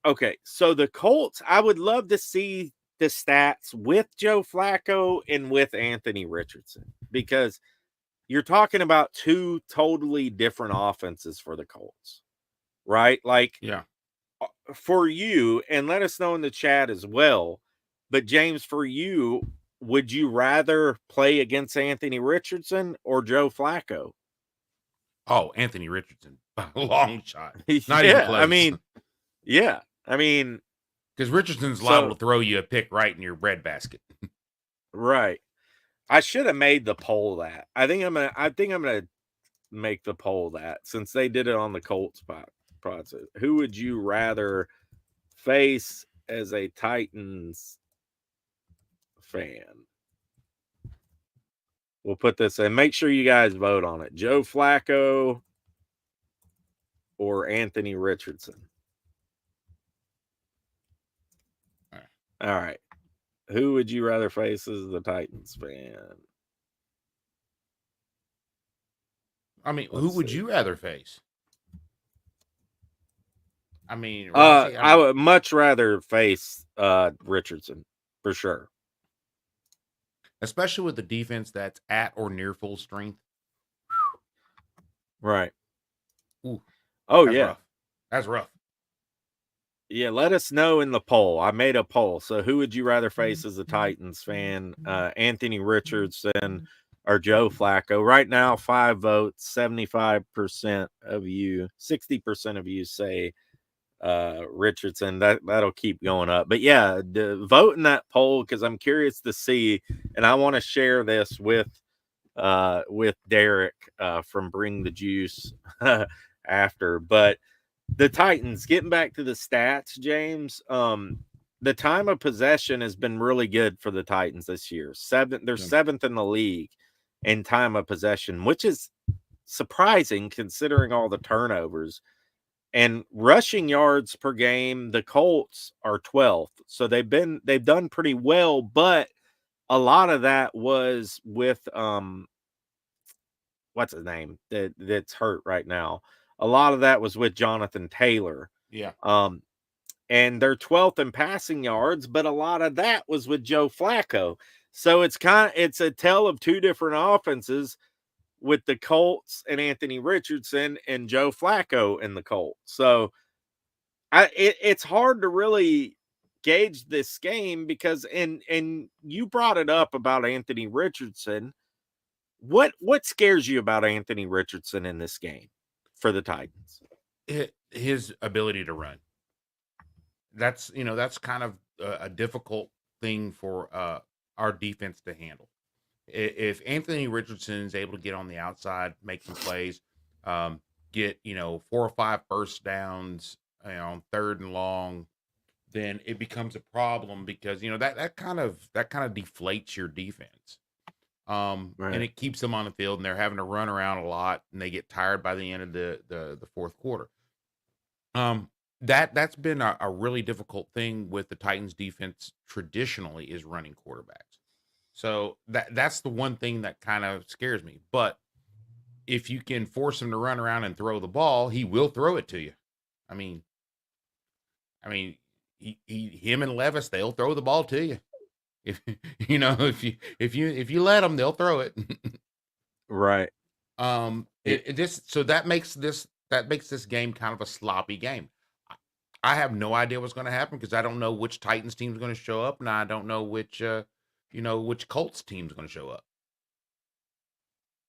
okay, so the Colts, I would love to see the stats with Joe Flacco and with Anthony Richardson, because you're talking about 2 totally different offenses for the Colts, right? Like, Yeah. for you, and let us know in the chat as well, but James, for you, would you rather play against Anthony Richardson or Joe Flacco? Oh, Anthony Richardson, by a long shot. Not even Yeah, I close. mean, yeah, I mean, Because Richardson's liable so to throw you a pick right in your breadbasket. right. I should have made the poll that. I think I'm gonna make the poll that, since they did it on the Colts process. Who would you rather face as a Titans fan? We'll put this in. Make sure you guys vote on it. Joe Flacco or Anthony Richardson? All right. Who would you rather face as the Titans fan? I mean, who Let's would see. you rather face? I mean, I would much rather face Richardson for sure. especially with the defense that's at or near full strength. Right. Ooh, Oh that's yeah. rough. That's rough. Yeah, let us know in the poll. I made a poll. So who would you rather face as a Titans fan? Anthony Richardson or Joe Flacco. Right now, 5 votes, 75% of you, 60% of you say Richardson. That'll keep going up. But yeah, vote in that poll because I'm curious to see, and I want to share this with Derek from Bring the Juice after. But the Titans, getting back to the stats, James, the time of possession has been really good for the Titans this year. They're seventh in the league in time of possession, which is surprising considering all the turnovers. And rushing yards per game, the Colts are 12th. So they've done pretty well, but a lot of that was with what's his name that's hurt right now. A lot of that was with Jonathan Taylor. Yeah. And they're 12th in passing yards, but a lot of that was with Joe Flacco. So it's a tale of two different offenses with the Colts and Anthony Richardson and Joe Flacco in the Colts. So it's hard to really gauge this game because and you brought it up about Anthony Richardson. What scares you about Anthony Richardson in this game for the Titans? His ability to run. That's kind of a difficult thing for our defense to handle. If Anthony Richardson is able to get on the outside, make some plays, get 4 or 5 first downs, on 3rd and long, then it becomes a problem because that kind of deflates your defense. Right. And it keeps them on the field, and they're having to run around a lot, and they get tired by the end of the 4th quarter. That's been a really difficult thing with the Titans defense traditionally is running quarterbacks. So that's the one thing that kind of scares me. But if you can force him to run around and throw the ball, he will throw it to you. I mean, him and Levis, they'll throw the ball to you. If if you let them, they'll throw it. Right. So that makes this game kind of a sloppy game. I have no idea what's going to happen because I don't know which Titans team is going to show up, and I don't know which Colts team is going to show up.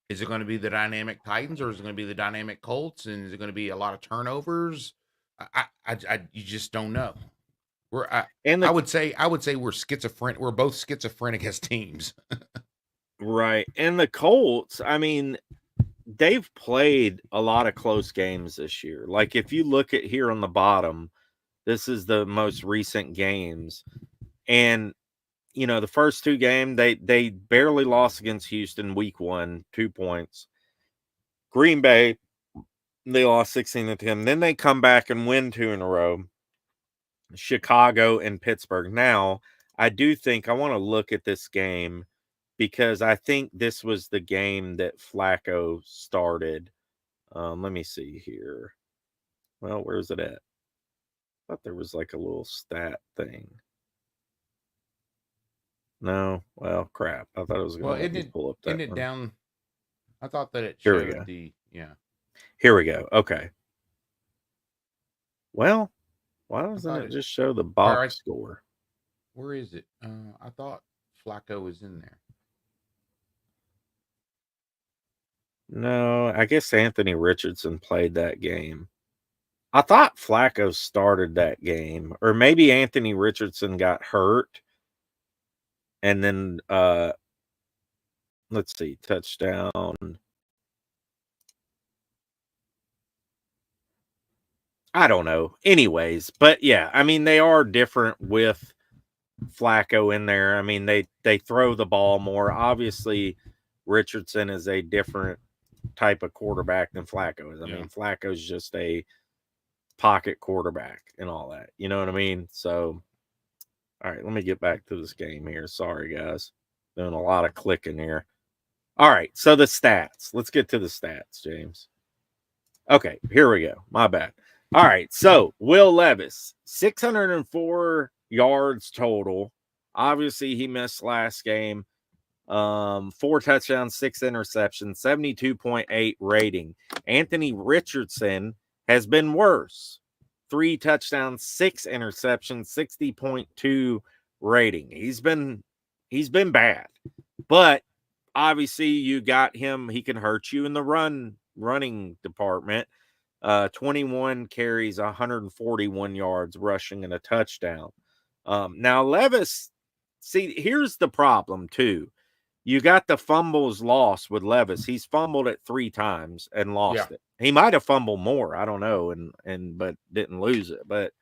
Is it going to be the dynamic Titans or is it going to be the dynamic Colts? And is it going to be a lot of turnovers? You just don't know. I would say we're schizophrenic. We're both schizophrenic as teams. Right. And the Colts, I mean, they've played a lot of close games this year. Like if you look at here on the bottom, this is the most recent games. And the first 2 games, they barely lost against Houston week 1, 2 points. Green Bay, they lost 16-10. Then they come back and win 2 in a row. Chicago and Pittsburgh. Now, I do think I want to look at this game because I think this was the game that Flacco started. Let me see here. Well, where's it at? I thought there was like a little stat thing. No, well, crap. I thought it was going to pull up that. Isn't it down? I thought that it Here we showed go. Here we go. Okay. Well, why doesn't it just show the box score? Where is it? I thought Flacco was in there. No, I guess Anthony Richardson played that game. I thought Flacco started that game, or maybe Anthony Richardson got hurt. And then, let's see, touchdown. I don't know. Anyways, but yeah, I mean, they are different with Flacco in there. I mean, they throw the ball more. Obviously, Richardson is a different type of quarterback than Flacco is. I mean, Flacco's just a pocket quarterback and all that. You know what I mean? So, all right, let me get back to this game here. Sorry, guys. Doing a lot of clicking here. All right, so the stats. Let's get to the stats, James. Okay, here we go. My bad. All right, so Will Levis, 604 yards total. Obviously, he missed last game. 4 touchdowns, 6 interceptions, 72.8 rating. Anthony Richardson has been worse. 3 touchdowns, 6 interceptions, 60.2 rating. He's been bad. But obviously you got him. He can hurt you in the running department. 21 carries, 141 yards rushing and a touchdown. Now Levis, see, here's the problem too. You got the fumbles lost with Levis. He's fumbled it 3 times and lost it. He might have fumbled more. I don't know. But didn't lose it. But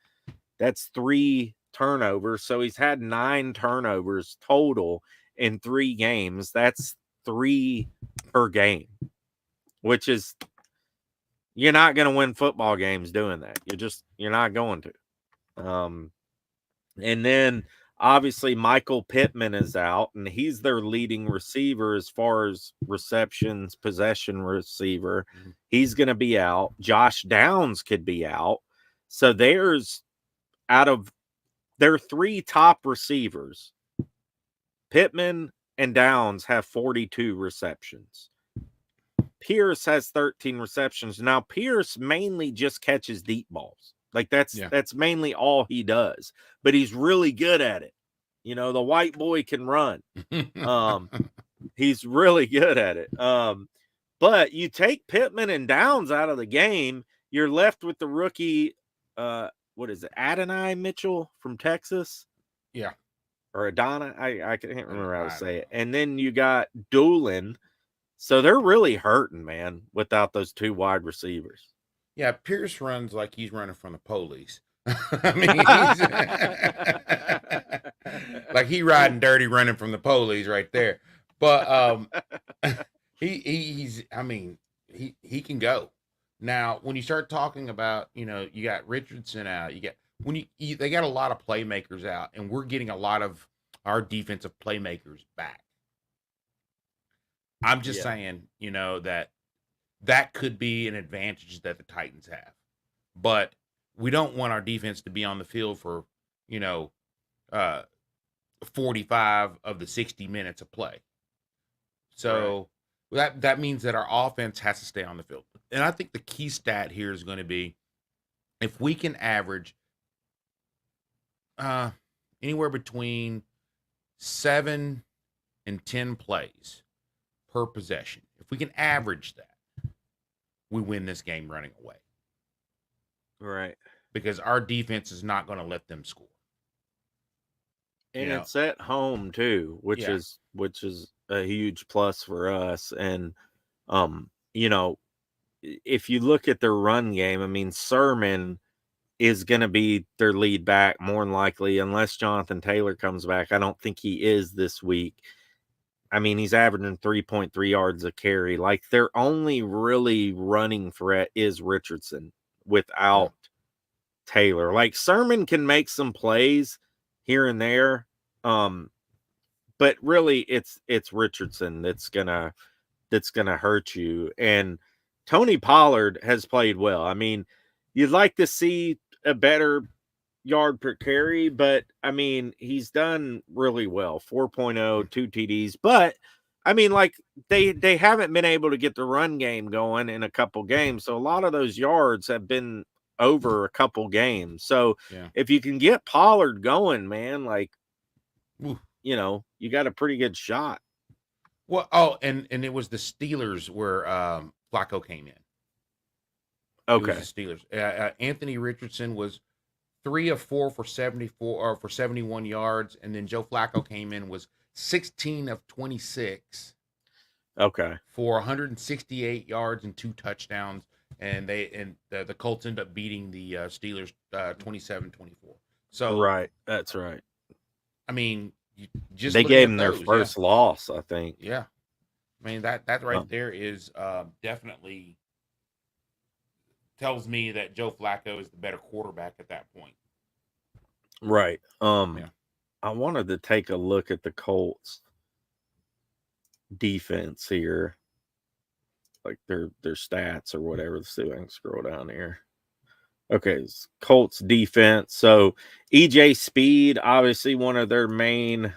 that's 3 turnovers. So he's had 9 turnovers total in 3 games. That's 3 per game, which is, you're not going to win football games doing that. You're not going to. And then obviously Michael Pittman is out, and he's their leading receiver as far as receptions, possession receiver. Mm-hmm. He's going to be out. Josh Downs could be out. So there's, out of their 3 top receivers, Pittman and Downs have 42 receptions. Pierce has 13 receptions. Now, Pierce mainly just catches deep balls. Like that's mainly all he does, but he's really good at it. You know, the white boy can run. He's really good at it. But you take Pittman and Downs out of the game, you're left with the rookie, what is it, Adonai Mitchell from Texas? Yeah. Or Adonai, I can't remember how to say it. And then you got Doolin. So they're really hurting, man, without those 2 wide receivers. Yeah, Pierce runs like he's running from the police. I mean, he's like he riding dirty running from the police right there. But he can go. Now, when you start talking about, you know, you got Richardson out, they got a lot of playmakers out, and we're getting a lot of our defensive playmakers back. I'm just saying, you know, that could be an advantage that the Titans have. But we don't want our defense to be on the field for, you know, 45 of the 60 minutes of play. So that means that our offense has to stay on the field. And I think the key stat here is going to be if we can average anywhere between 7 and 10 plays per possession. If we can average that, we win this game running away. Right. Because our defense is not going to let them score. And it's at home too, which is a huge plus for us. And you know, if you look at their run game, I mean, Sermon is going to be their lead back more than likely, unless Jonathan Taylor comes back. I don't think he is this week. I mean, he's averaging 3.3 yards a carry. Like, their only really running threat is Richardson without Taylor. Like, Sermon can make some plays here and there, but really it's Richardson that's gonna hurt you. And Tony Pollard has played well. I mean, you'd like to see a better yard per carry, but I mean, he's done really well. 4.0, 2 TDs. But I mean, like, they haven't been able to get the run game going in a couple games. So a lot of those yards have been over a couple games. So if you can get Pollard going, man, like, you know, you got a pretty good shot. Well, and it was the Steelers where Flacco came in. Okay. It was the Steelers. Anthony Richardson was 3 of 4 for 74 or for 71 yards, and then Joe Flacco came in, was 16 of 26. Okay. For 168 yards and 2 touchdowns, and the Colts end up beating the Steelers 27-24. So right, that's right. I mean, just they gave them their first loss, I think. Yeah, I mean that right there is definitely tells me that Joe Flacco is the better quarterback at that point. Right. I wanted to take a look at the Colts defense here, like their stats or whatever. Let's see if I can scroll down here. Okay, Colts defense. So EJ Speed, obviously one of their main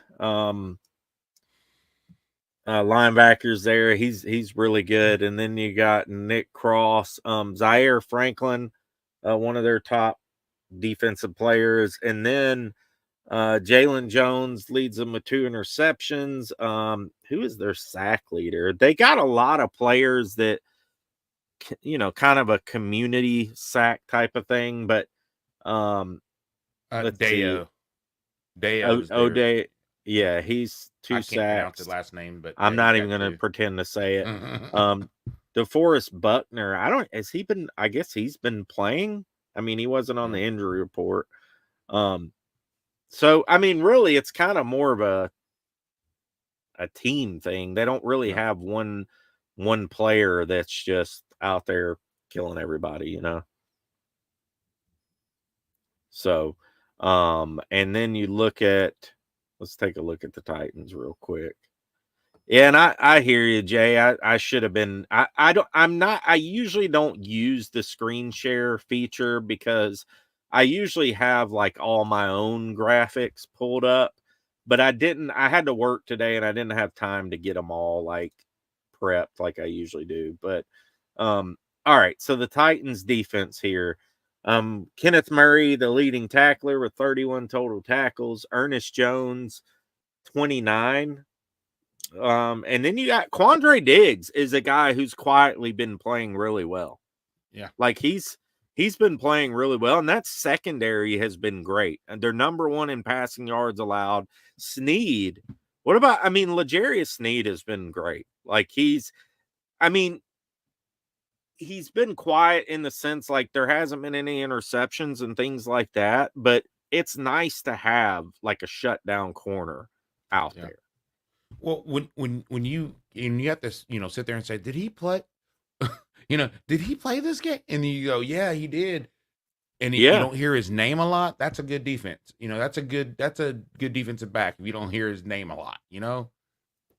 linebackers there. He's really good. And then you got Nick Cross, Zaire Franklin, one of their top defensive players. And then Jalen Jones leads them with 2 interceptions. Who is their sack leader? They got a lot of players that, kind of a community sack type of thing, but let's see. Deo's there. O'Day, yeah, he's 2 I can't pronounce sacks. his last name, but I'm yeah, not he's even got going to 2. pretend to say it. DeForest Buckner, I guess he's been playing. I mean, he wasn't on the injury report. So, I mean, really, it's kind of more of a team thing. They don't really have one player that's just out there killing everybody, So, and then you let's take a look at the Titans real quick. Yeah, and I hear you, Jay. I should have been. I usually don't use the screen share feature because I usually have like all my own graphics pulled up, but I didn't. I had to work today, and I didn't have time to get them all like prepped like I usually do. But all right. So the Titans defense here. Kenneth Murray, the leading tackler with 31 total tackles. Ernest Jones, 29. And then you got Quandre Diggs is a guy who's quietly been playing really well. Yeah. Like he's been playing really well, and that secondary has been great. And they're number 1 in passing yards allowed. Sneed, L'Jarius Sneed has been great. Like he's been quiet in the sense like there hasn't been any interceptions and things like that, but it's nice to have like a shutdown corner out there. Well, when you have to sit there and say, did he play? Did he play this game? And you go, yeah, he did. And you don't hear his name a lot. That's a good defense. That's a good defensive back. If you don't hear his name a lot,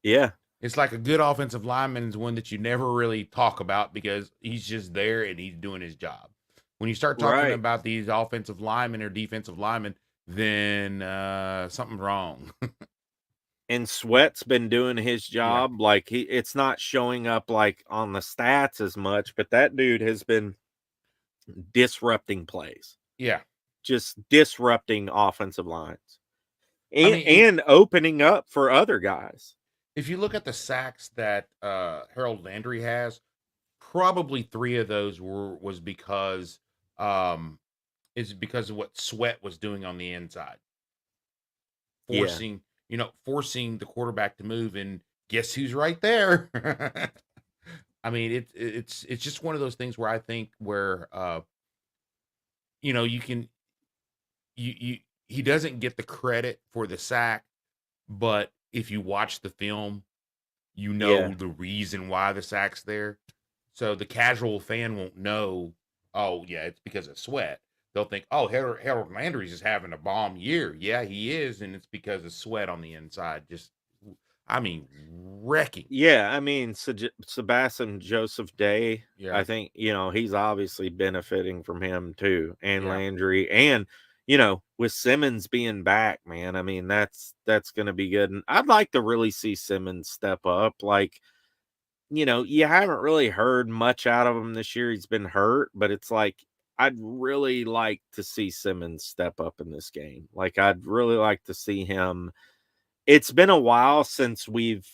Yeah. It's like a good offensive lineman is one that you never really talk about because he's just there and he's doing his job. When you start talking about these offensive linemen or defensive linemen, then something's wrong. And Sweat's been doing his job. Yeah. Like it's not showing up like on the stats as much, but that dude has been disrupting plays. Yeah. Just disrupting offensive lines. And opening up for other guys. If you look at the sacks that Harold Landry has, probably 3 of those was because of what Sweat was doing on the inside. Forcing the quarterback to move, and guess who's right there? It's just one of those things where I think he doesn't get the credit for the sack, but if you watch the film, the reason why the sack's there. So the casual fan won't know, oh yeah, it's because of Sweat. They'll think, oh, Harold Landry's just having a bomb year. Yeah, he is, and it's because of Sweat on the inside. Wrecking. Yeah, Sebastian Joseph Day, Yeah. I think, he's obviously benefiting from him too, and Yeah. Landry, and with Simmons being back, man, that's going to be good. And I'd like to really see Simmons step up. Like, you haven't really heard much out of him this year. He's been hurt, but it's like, I'd really like to see Simmons step up in this game. Like, I'd really like to see him. It's been a while since we've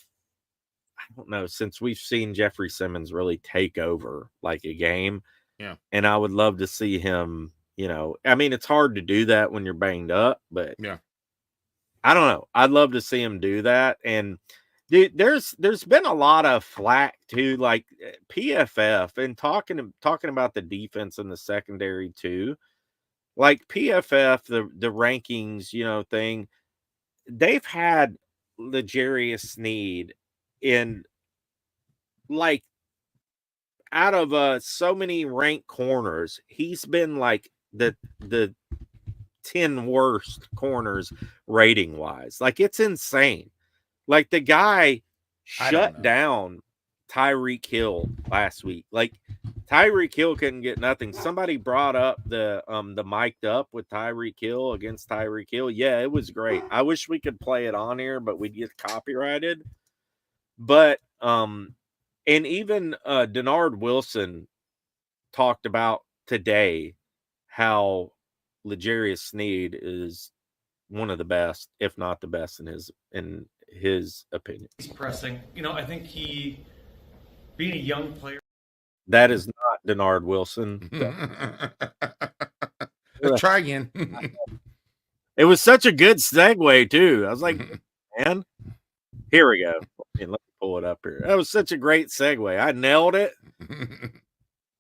seen Jeffrey Simmons really take over like a game. Yeah. And I would love to see him, it's hard to do that when you're banged up, but yeah, I don't know. I'd love to see him do that. And dude, there's been a lot of flack too, like PFF, and talking about the defense and the secondary too. Like PFF, the rankings, thing, they've had L'Jarius Sneed in like out of so many ranked corners, he's been like the 10 worst corners rating wise. Like it's insane. Like the guy shut down Tyreek Hill last week. Like Tyreek Hill couldn't get nothing. Somebody brought up the mic'd up with Tyreek Hill against Tyreek Hill. Yeah, it was great. I wish we could play it on here, but we'd get copyrighted. But and even Denard Wilson talked about today how L'Jarius Sneed is one of the best, if not the best, in his opinion. He's pressing. I think being a young player. That is not Denard Wilson. Let's try again. It was such a good segue too. I was like, man, here we go. Let me pull it up here. That was such a great segue. I nailed it.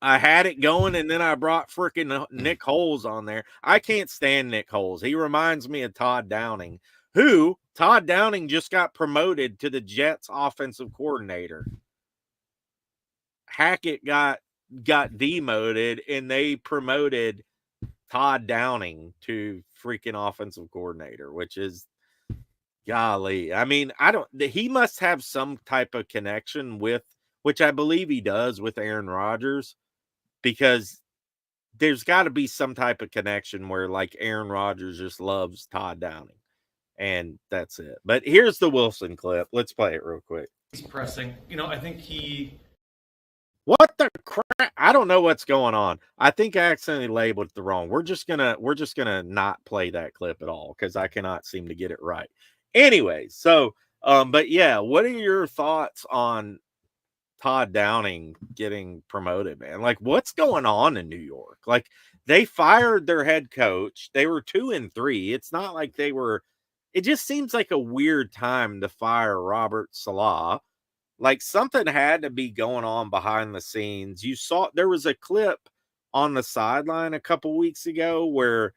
I had it going, and then I brought freaking Nick Holes on there. I can't stand Nick Holes. He reminds me of Todd Downing, who Todd Downing just got promoted to the Jets offensive coordinator. Hackett got demoted, and they promoted Todd Downing to freaking offensive coordinator, which is golly. I mean, he must have some type of connection with, which I believe he does, with Aaron Rodgers, because there's got to be some type of connection where like Aaron Rodgers just loves Todd Downing, and that's it. But here's the Wilson clip. Let's play it real quick. He's pressing. I think What the crap? I don't know what's going on. I think I accidentally labeled it wrong. We're just gonna not play that clip at all because I cannot seem to get it right. Anyway, so but yeah, what are your thoughts on Todd Downing getting promoted, man? Like, what's going on in New York? Like, they fired their head coach. They were 2-3. It's not like they were. It just seems like a weird time to fire Robert Saleh. Like, something had to be going on behind the scenes. You saw there was a clip on the sideline a couple weeks ago where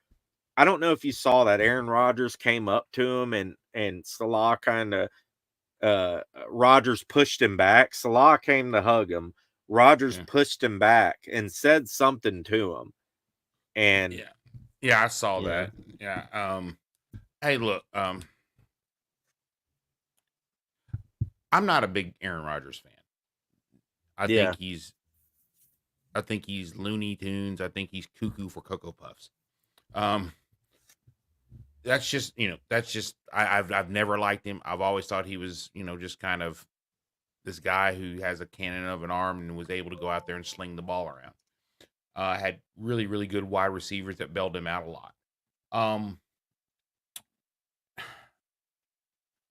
I don't know if you saw that Aaron Rodgers came up to him and Saleh kind of Rodgers pushed him back. Saleh came to hug him. Rodgers pushed him back and said something to him. And yeah, I saw that. Yeah. Hey, look, I'm not a big Aaron Rodgers fan. I think he's Looney Tunes. I think he's cuckoo for Cocoa Puffs. That's just I've never liked him. I've always thought he was, just kind of this guy who has a cannon of an arm and was able to go out there and sling the ball around. Had really, really good wide receivers that bailed him out a lot.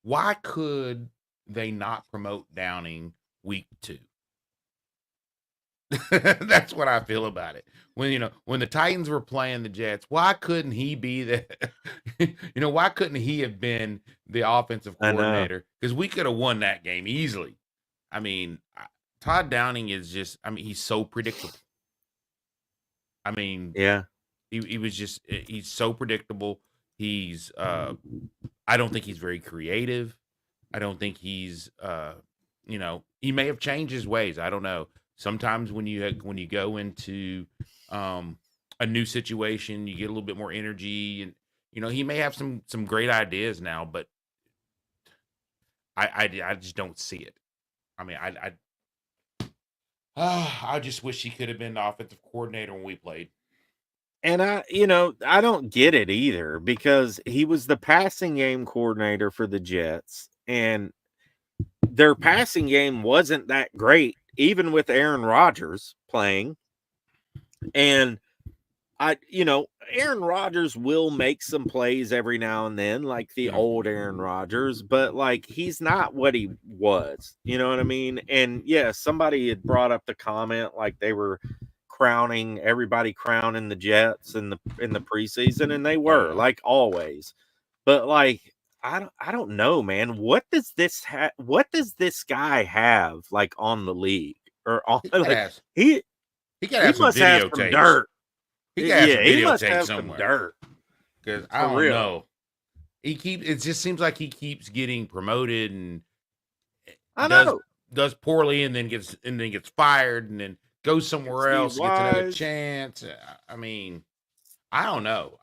Why could they not promote Downing week 2? That's what I feel about it. When the Titans were playing the Jets, why couldn't he be why couldn't he have been the offensive coordinator? Because we could have won that game easily. I mean, Todd Downing is just, he's so predictable. He's so predictable. He's I don't think he's very creative. I don't think he's he may have changed his ways. I don't know. Sometimes when you go into a new situation, you get a little bit more energy, and he may have some great ideas now, but I just don't see it. I just wish he could have been the offensive coordinator when we played. And I don't get it either, because he was the passing game coordinator for the Jets, and their passing game wasn't that great, even with Aaron Rodgers playing. And Aaron Rodgers will make some plays every now and then, like the old Aaron Rodgers, but like he's not what he was. You know what I mean? And yeah, somebody had brought up the comment like they were crowning the Jets in the preseason, and they were, like always. But like I don't know, man. What does this guy have like on the league or on he must have some dirt. He must have some dirt. Because I don't know. It just seems like he keeps getting promoted and does poorly and then gets fired and then goes somewhere else, gets another chance. I don't know.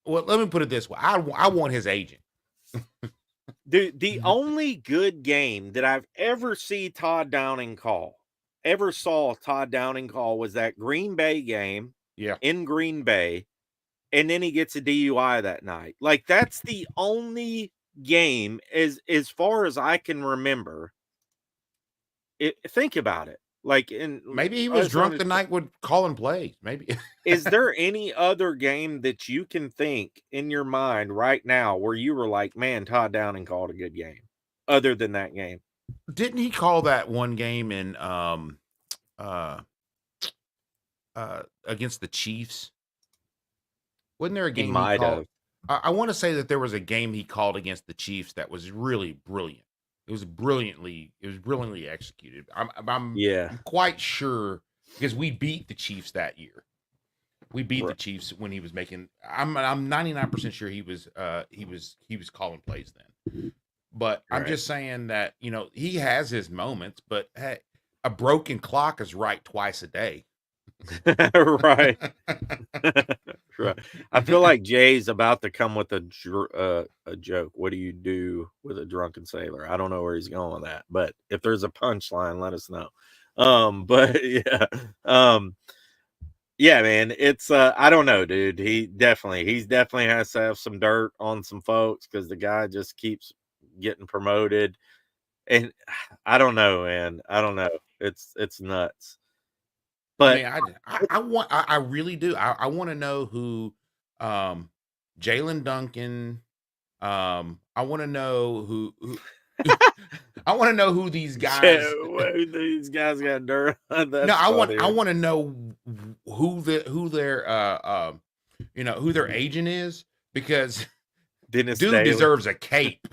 Let me put it this way. I want his agent. Dude, the only good game that I've ever saw Todd Downing call was that Green Bay game in Green Bay, and then he gets a DUI that night. Like, that's the only game as far as I can remember. Think about it. Like, in Maybe he was us drunk on the night with calling plays. Maybe. is there any other game that you can think in your mind right now where you were like, man, Todd Downing called a good game, other than that game? Didn't he call that one game in against the Chiefs? Wasn't there a He game he might called? have. I want to say that there was a game he called against the Chiefs that was really brilliant. It was brilliantly executed. I'm Yeah. quite sure because we beat the Chiefs that year. We beat the Right. Chiefs when he was making. I'm 99% sure he was calling plays then. But I'm Right. just saying that he has his moments, but hey, a broken clock is right twice a day. Right. Right. I feel like Jay's about to come with a joke. What do you do with a drunken sailor? I don't know where he's going with that, but if there's a punchline, let us know. But yeah, yeah, man, it's I don't know, dude. He's definitely has to have some dirt on some folks because the guy just keeps getting promoted, and I don't know, man. I don't know. It's nuts. I But mean, I really do. I want to know who, Jalen Duncan. I want to know who I want to know who these guys. these guys got dirt. No, That's I funny. want to know who their agent is because Dennis dude Daly. deserves a cape.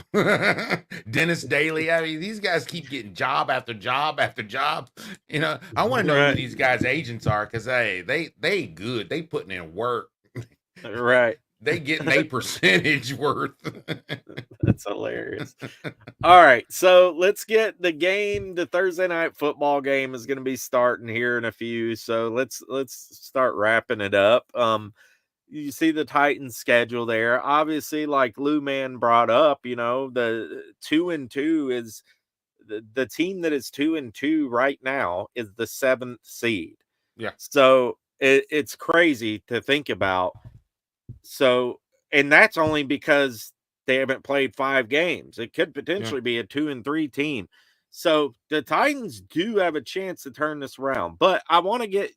Dennis Daly. I mean, these guys keep getting job after job after job. I want to know Right. who these guys' agents are because hey, they good. They putting in work. Right. They getting a percentage worth. That's hilarious. All right, so let's get the game. The Thursday night football game is going to be starting here in a few. So let's start wrapping it up. You see the Titans schedule there. Obviously, like Lou Man brought up, the 2-2 is the team that is 2-2 right now is the 7th seed. Yeah. So it's crazy to think about. So, and that's only because they haven't played 5 games. It could potentially be a 2-3 team. So the Titans do have a chance to turn this around. But I want to get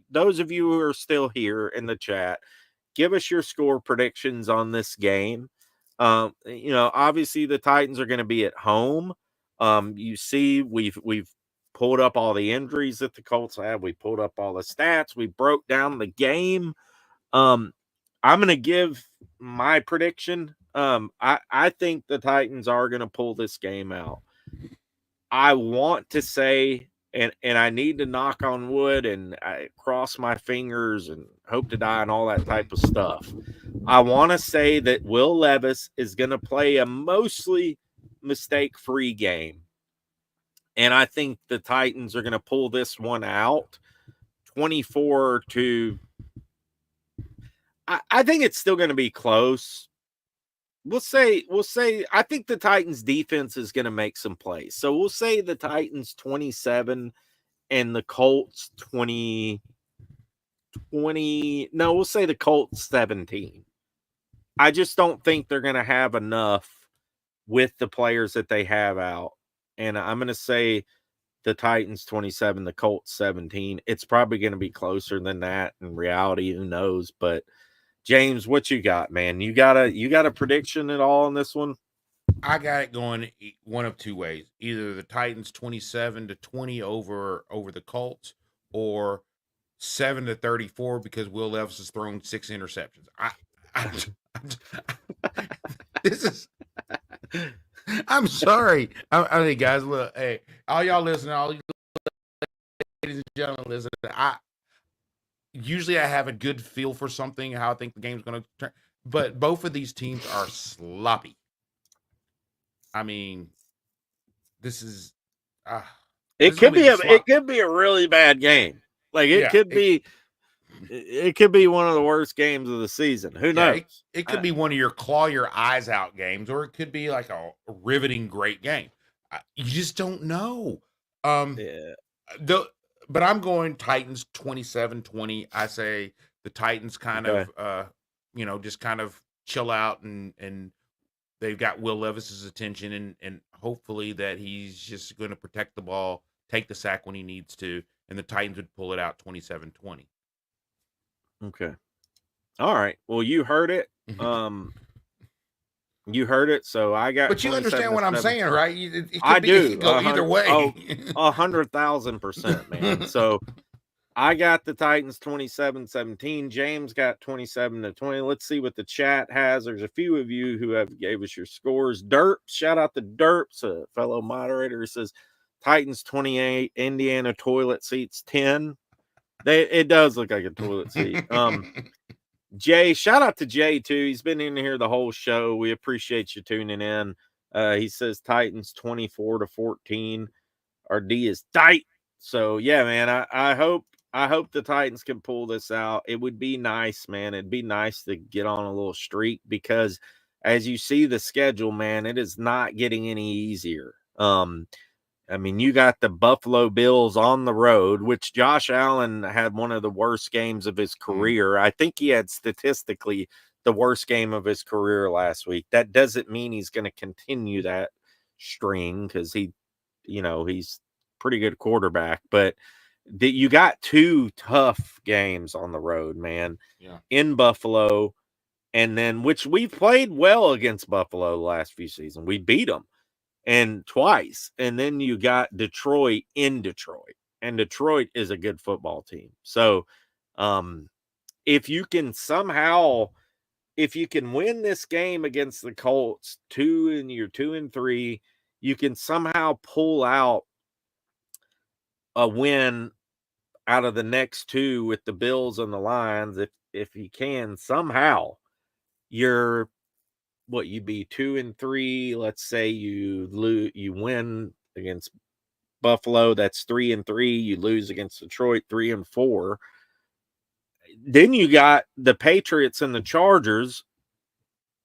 those of you who are still here in the chat, give us your score predictions on this game. Obviously the Titans are going to be at home. You see, we've pulled up all the injuries that the Colts have. We pulled up all the stats. We broke down the game. I'm going to give my prediction. I think the Titans are going to pull this game out. I want to say, and I need to knock on wood and I cross my fingers and hope to die and all that type of stuff. I want to say that Will Levis is going to play a mostly mistake-free game. And I think the Titans are going to pull this one out 24 to I think it's still going to be close. We'll say I think the Titans defense is going to make some plays. So we'll say the Titans 27 and the Colts 20. No, we'll say the Colts 17. I just don't think they're going to have enough with the players that they have out. And I'm going to say the Titans 27, the Colts 17. It's probably going to be closer than that in reality. Who knows? But James, what you got, man? You got a prediction at all on this one? I got it going one of two ways. Either the Titans 27-20 over the Colts or 7-34 because Will Levis has thrown 6 interceptions. This is I'm sorry. I mean, guys, look, hey, all y'all listening, all you ladies and gentlemen listen, usually I have a good feel for something, how I think the game's going to turn, but both of these teams are sloppy. I mean, this is it could be a really bad game. Like it could be one of the worst games of the season. Who knows? It could be one of your claw your eyes out games, or it could be like a riveting great game. You just don't know. But I'm going Titans 27-20. I say the Titans kind of, just kind of chill out and they've got Will Levis's attention and hopefully that he's just going to protect the ball take the sack when he needs to, and the Titans would pull it out 27-20. Okay. All right. Well, you heard it. You heard it. So I got. But you understand what I'm saying, right? It could I be, do. It could go either way. 100,000%, man. So I got the Titans 27-17. James got 27-20. Let's see what the chat has. There's a few of you who have gave us your scores. Derp, shout out to Derps, a fellow moderator, who says Titans 28, Indiana toilet seats 10. It does look like a toilet seat. Jay, shout out to Jay too. He's been in here the whole show. We appreciate you tuning in. He says Titans 24-14. Our D is tight. So yeah, man, I hope the Titans can pull this out. It would be nice, man. It'd be nice to get on a little streak, because as you see the schedule, man, it is not getting any easier. I mean, you got the Buffalo Bills on the road, which Josh Allen had one of the worst games of his career. I think he had statistically the worst game of his career last week. That doesn't mean he's going to continue that string, because he's pretty good quarterback. But you got two tough games on the road, man, in Buffalo. And then, which we've played well against Buffalo the last few seasons. We beat them. And twice. And then you got Detroit in Detroit. And Detroit is a good football team. So if you can win this game against the Colts, you're 2-3, you can somehow pull out a win out of the next two with the Bills and the Lions. If you can somehow, you'd be 2-3. Let's say you win against Buffalo, that's 3-3. You lose against Detroit, 3-4. Then you got the Patriots and the Chargers,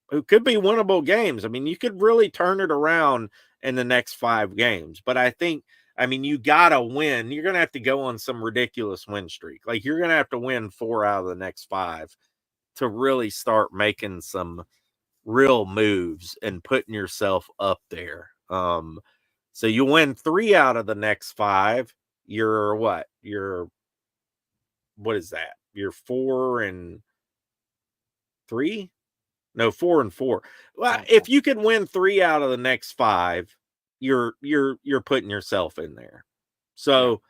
who could be winnable games. I mean, you could really turn it around in the next 5 games. But you gotta win. You're gonna have to go on some ridiculous win streak. Like, you're gonna have to win 4 out of the next 5 to really start making some real moves and putting yourself up there. So you win 3 out of the next 5. You're what? What is that? You're 4-3? No, 4-4. Well, if you can win 3 out of the next 5, you're putting yourself in there. So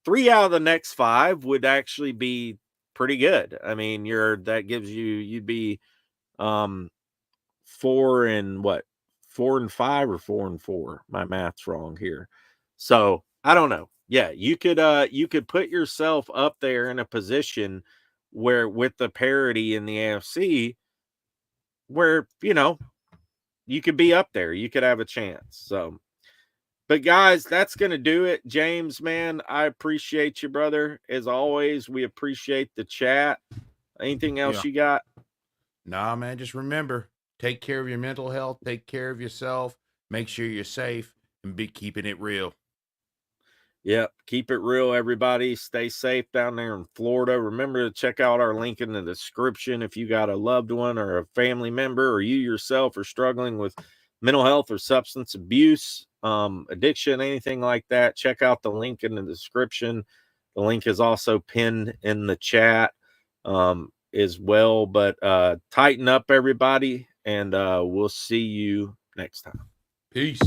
3 out of the next 5 would actually be pretty good. I mean, that gives you'd be 4-5 or 4-4. My math's wrong here. So I don't know. Yeah, you could put yourself up there in a position where, with the parity in the AFC, where you could be up there. You could have a chance. So, but guys, that's gonna do it. James, man, I appreciate you, brother. As always, we appreciate the chat. Anything else you got? Nah, man, just remember, take care of your mental health, take care of yourself, make sure you're safe, and be keeping it real. Yep, keep it real, everybody. Stay safe down there in Florida. Remember to check out our link in the description if you got a loved one or a family member, or you yourself are struggling with mental health or substance abuse, addiction, anything like that. Check out the link in the description. The link is also pinned in the chat as well. But tighten up, everybody, and we'll see you next time. Peace.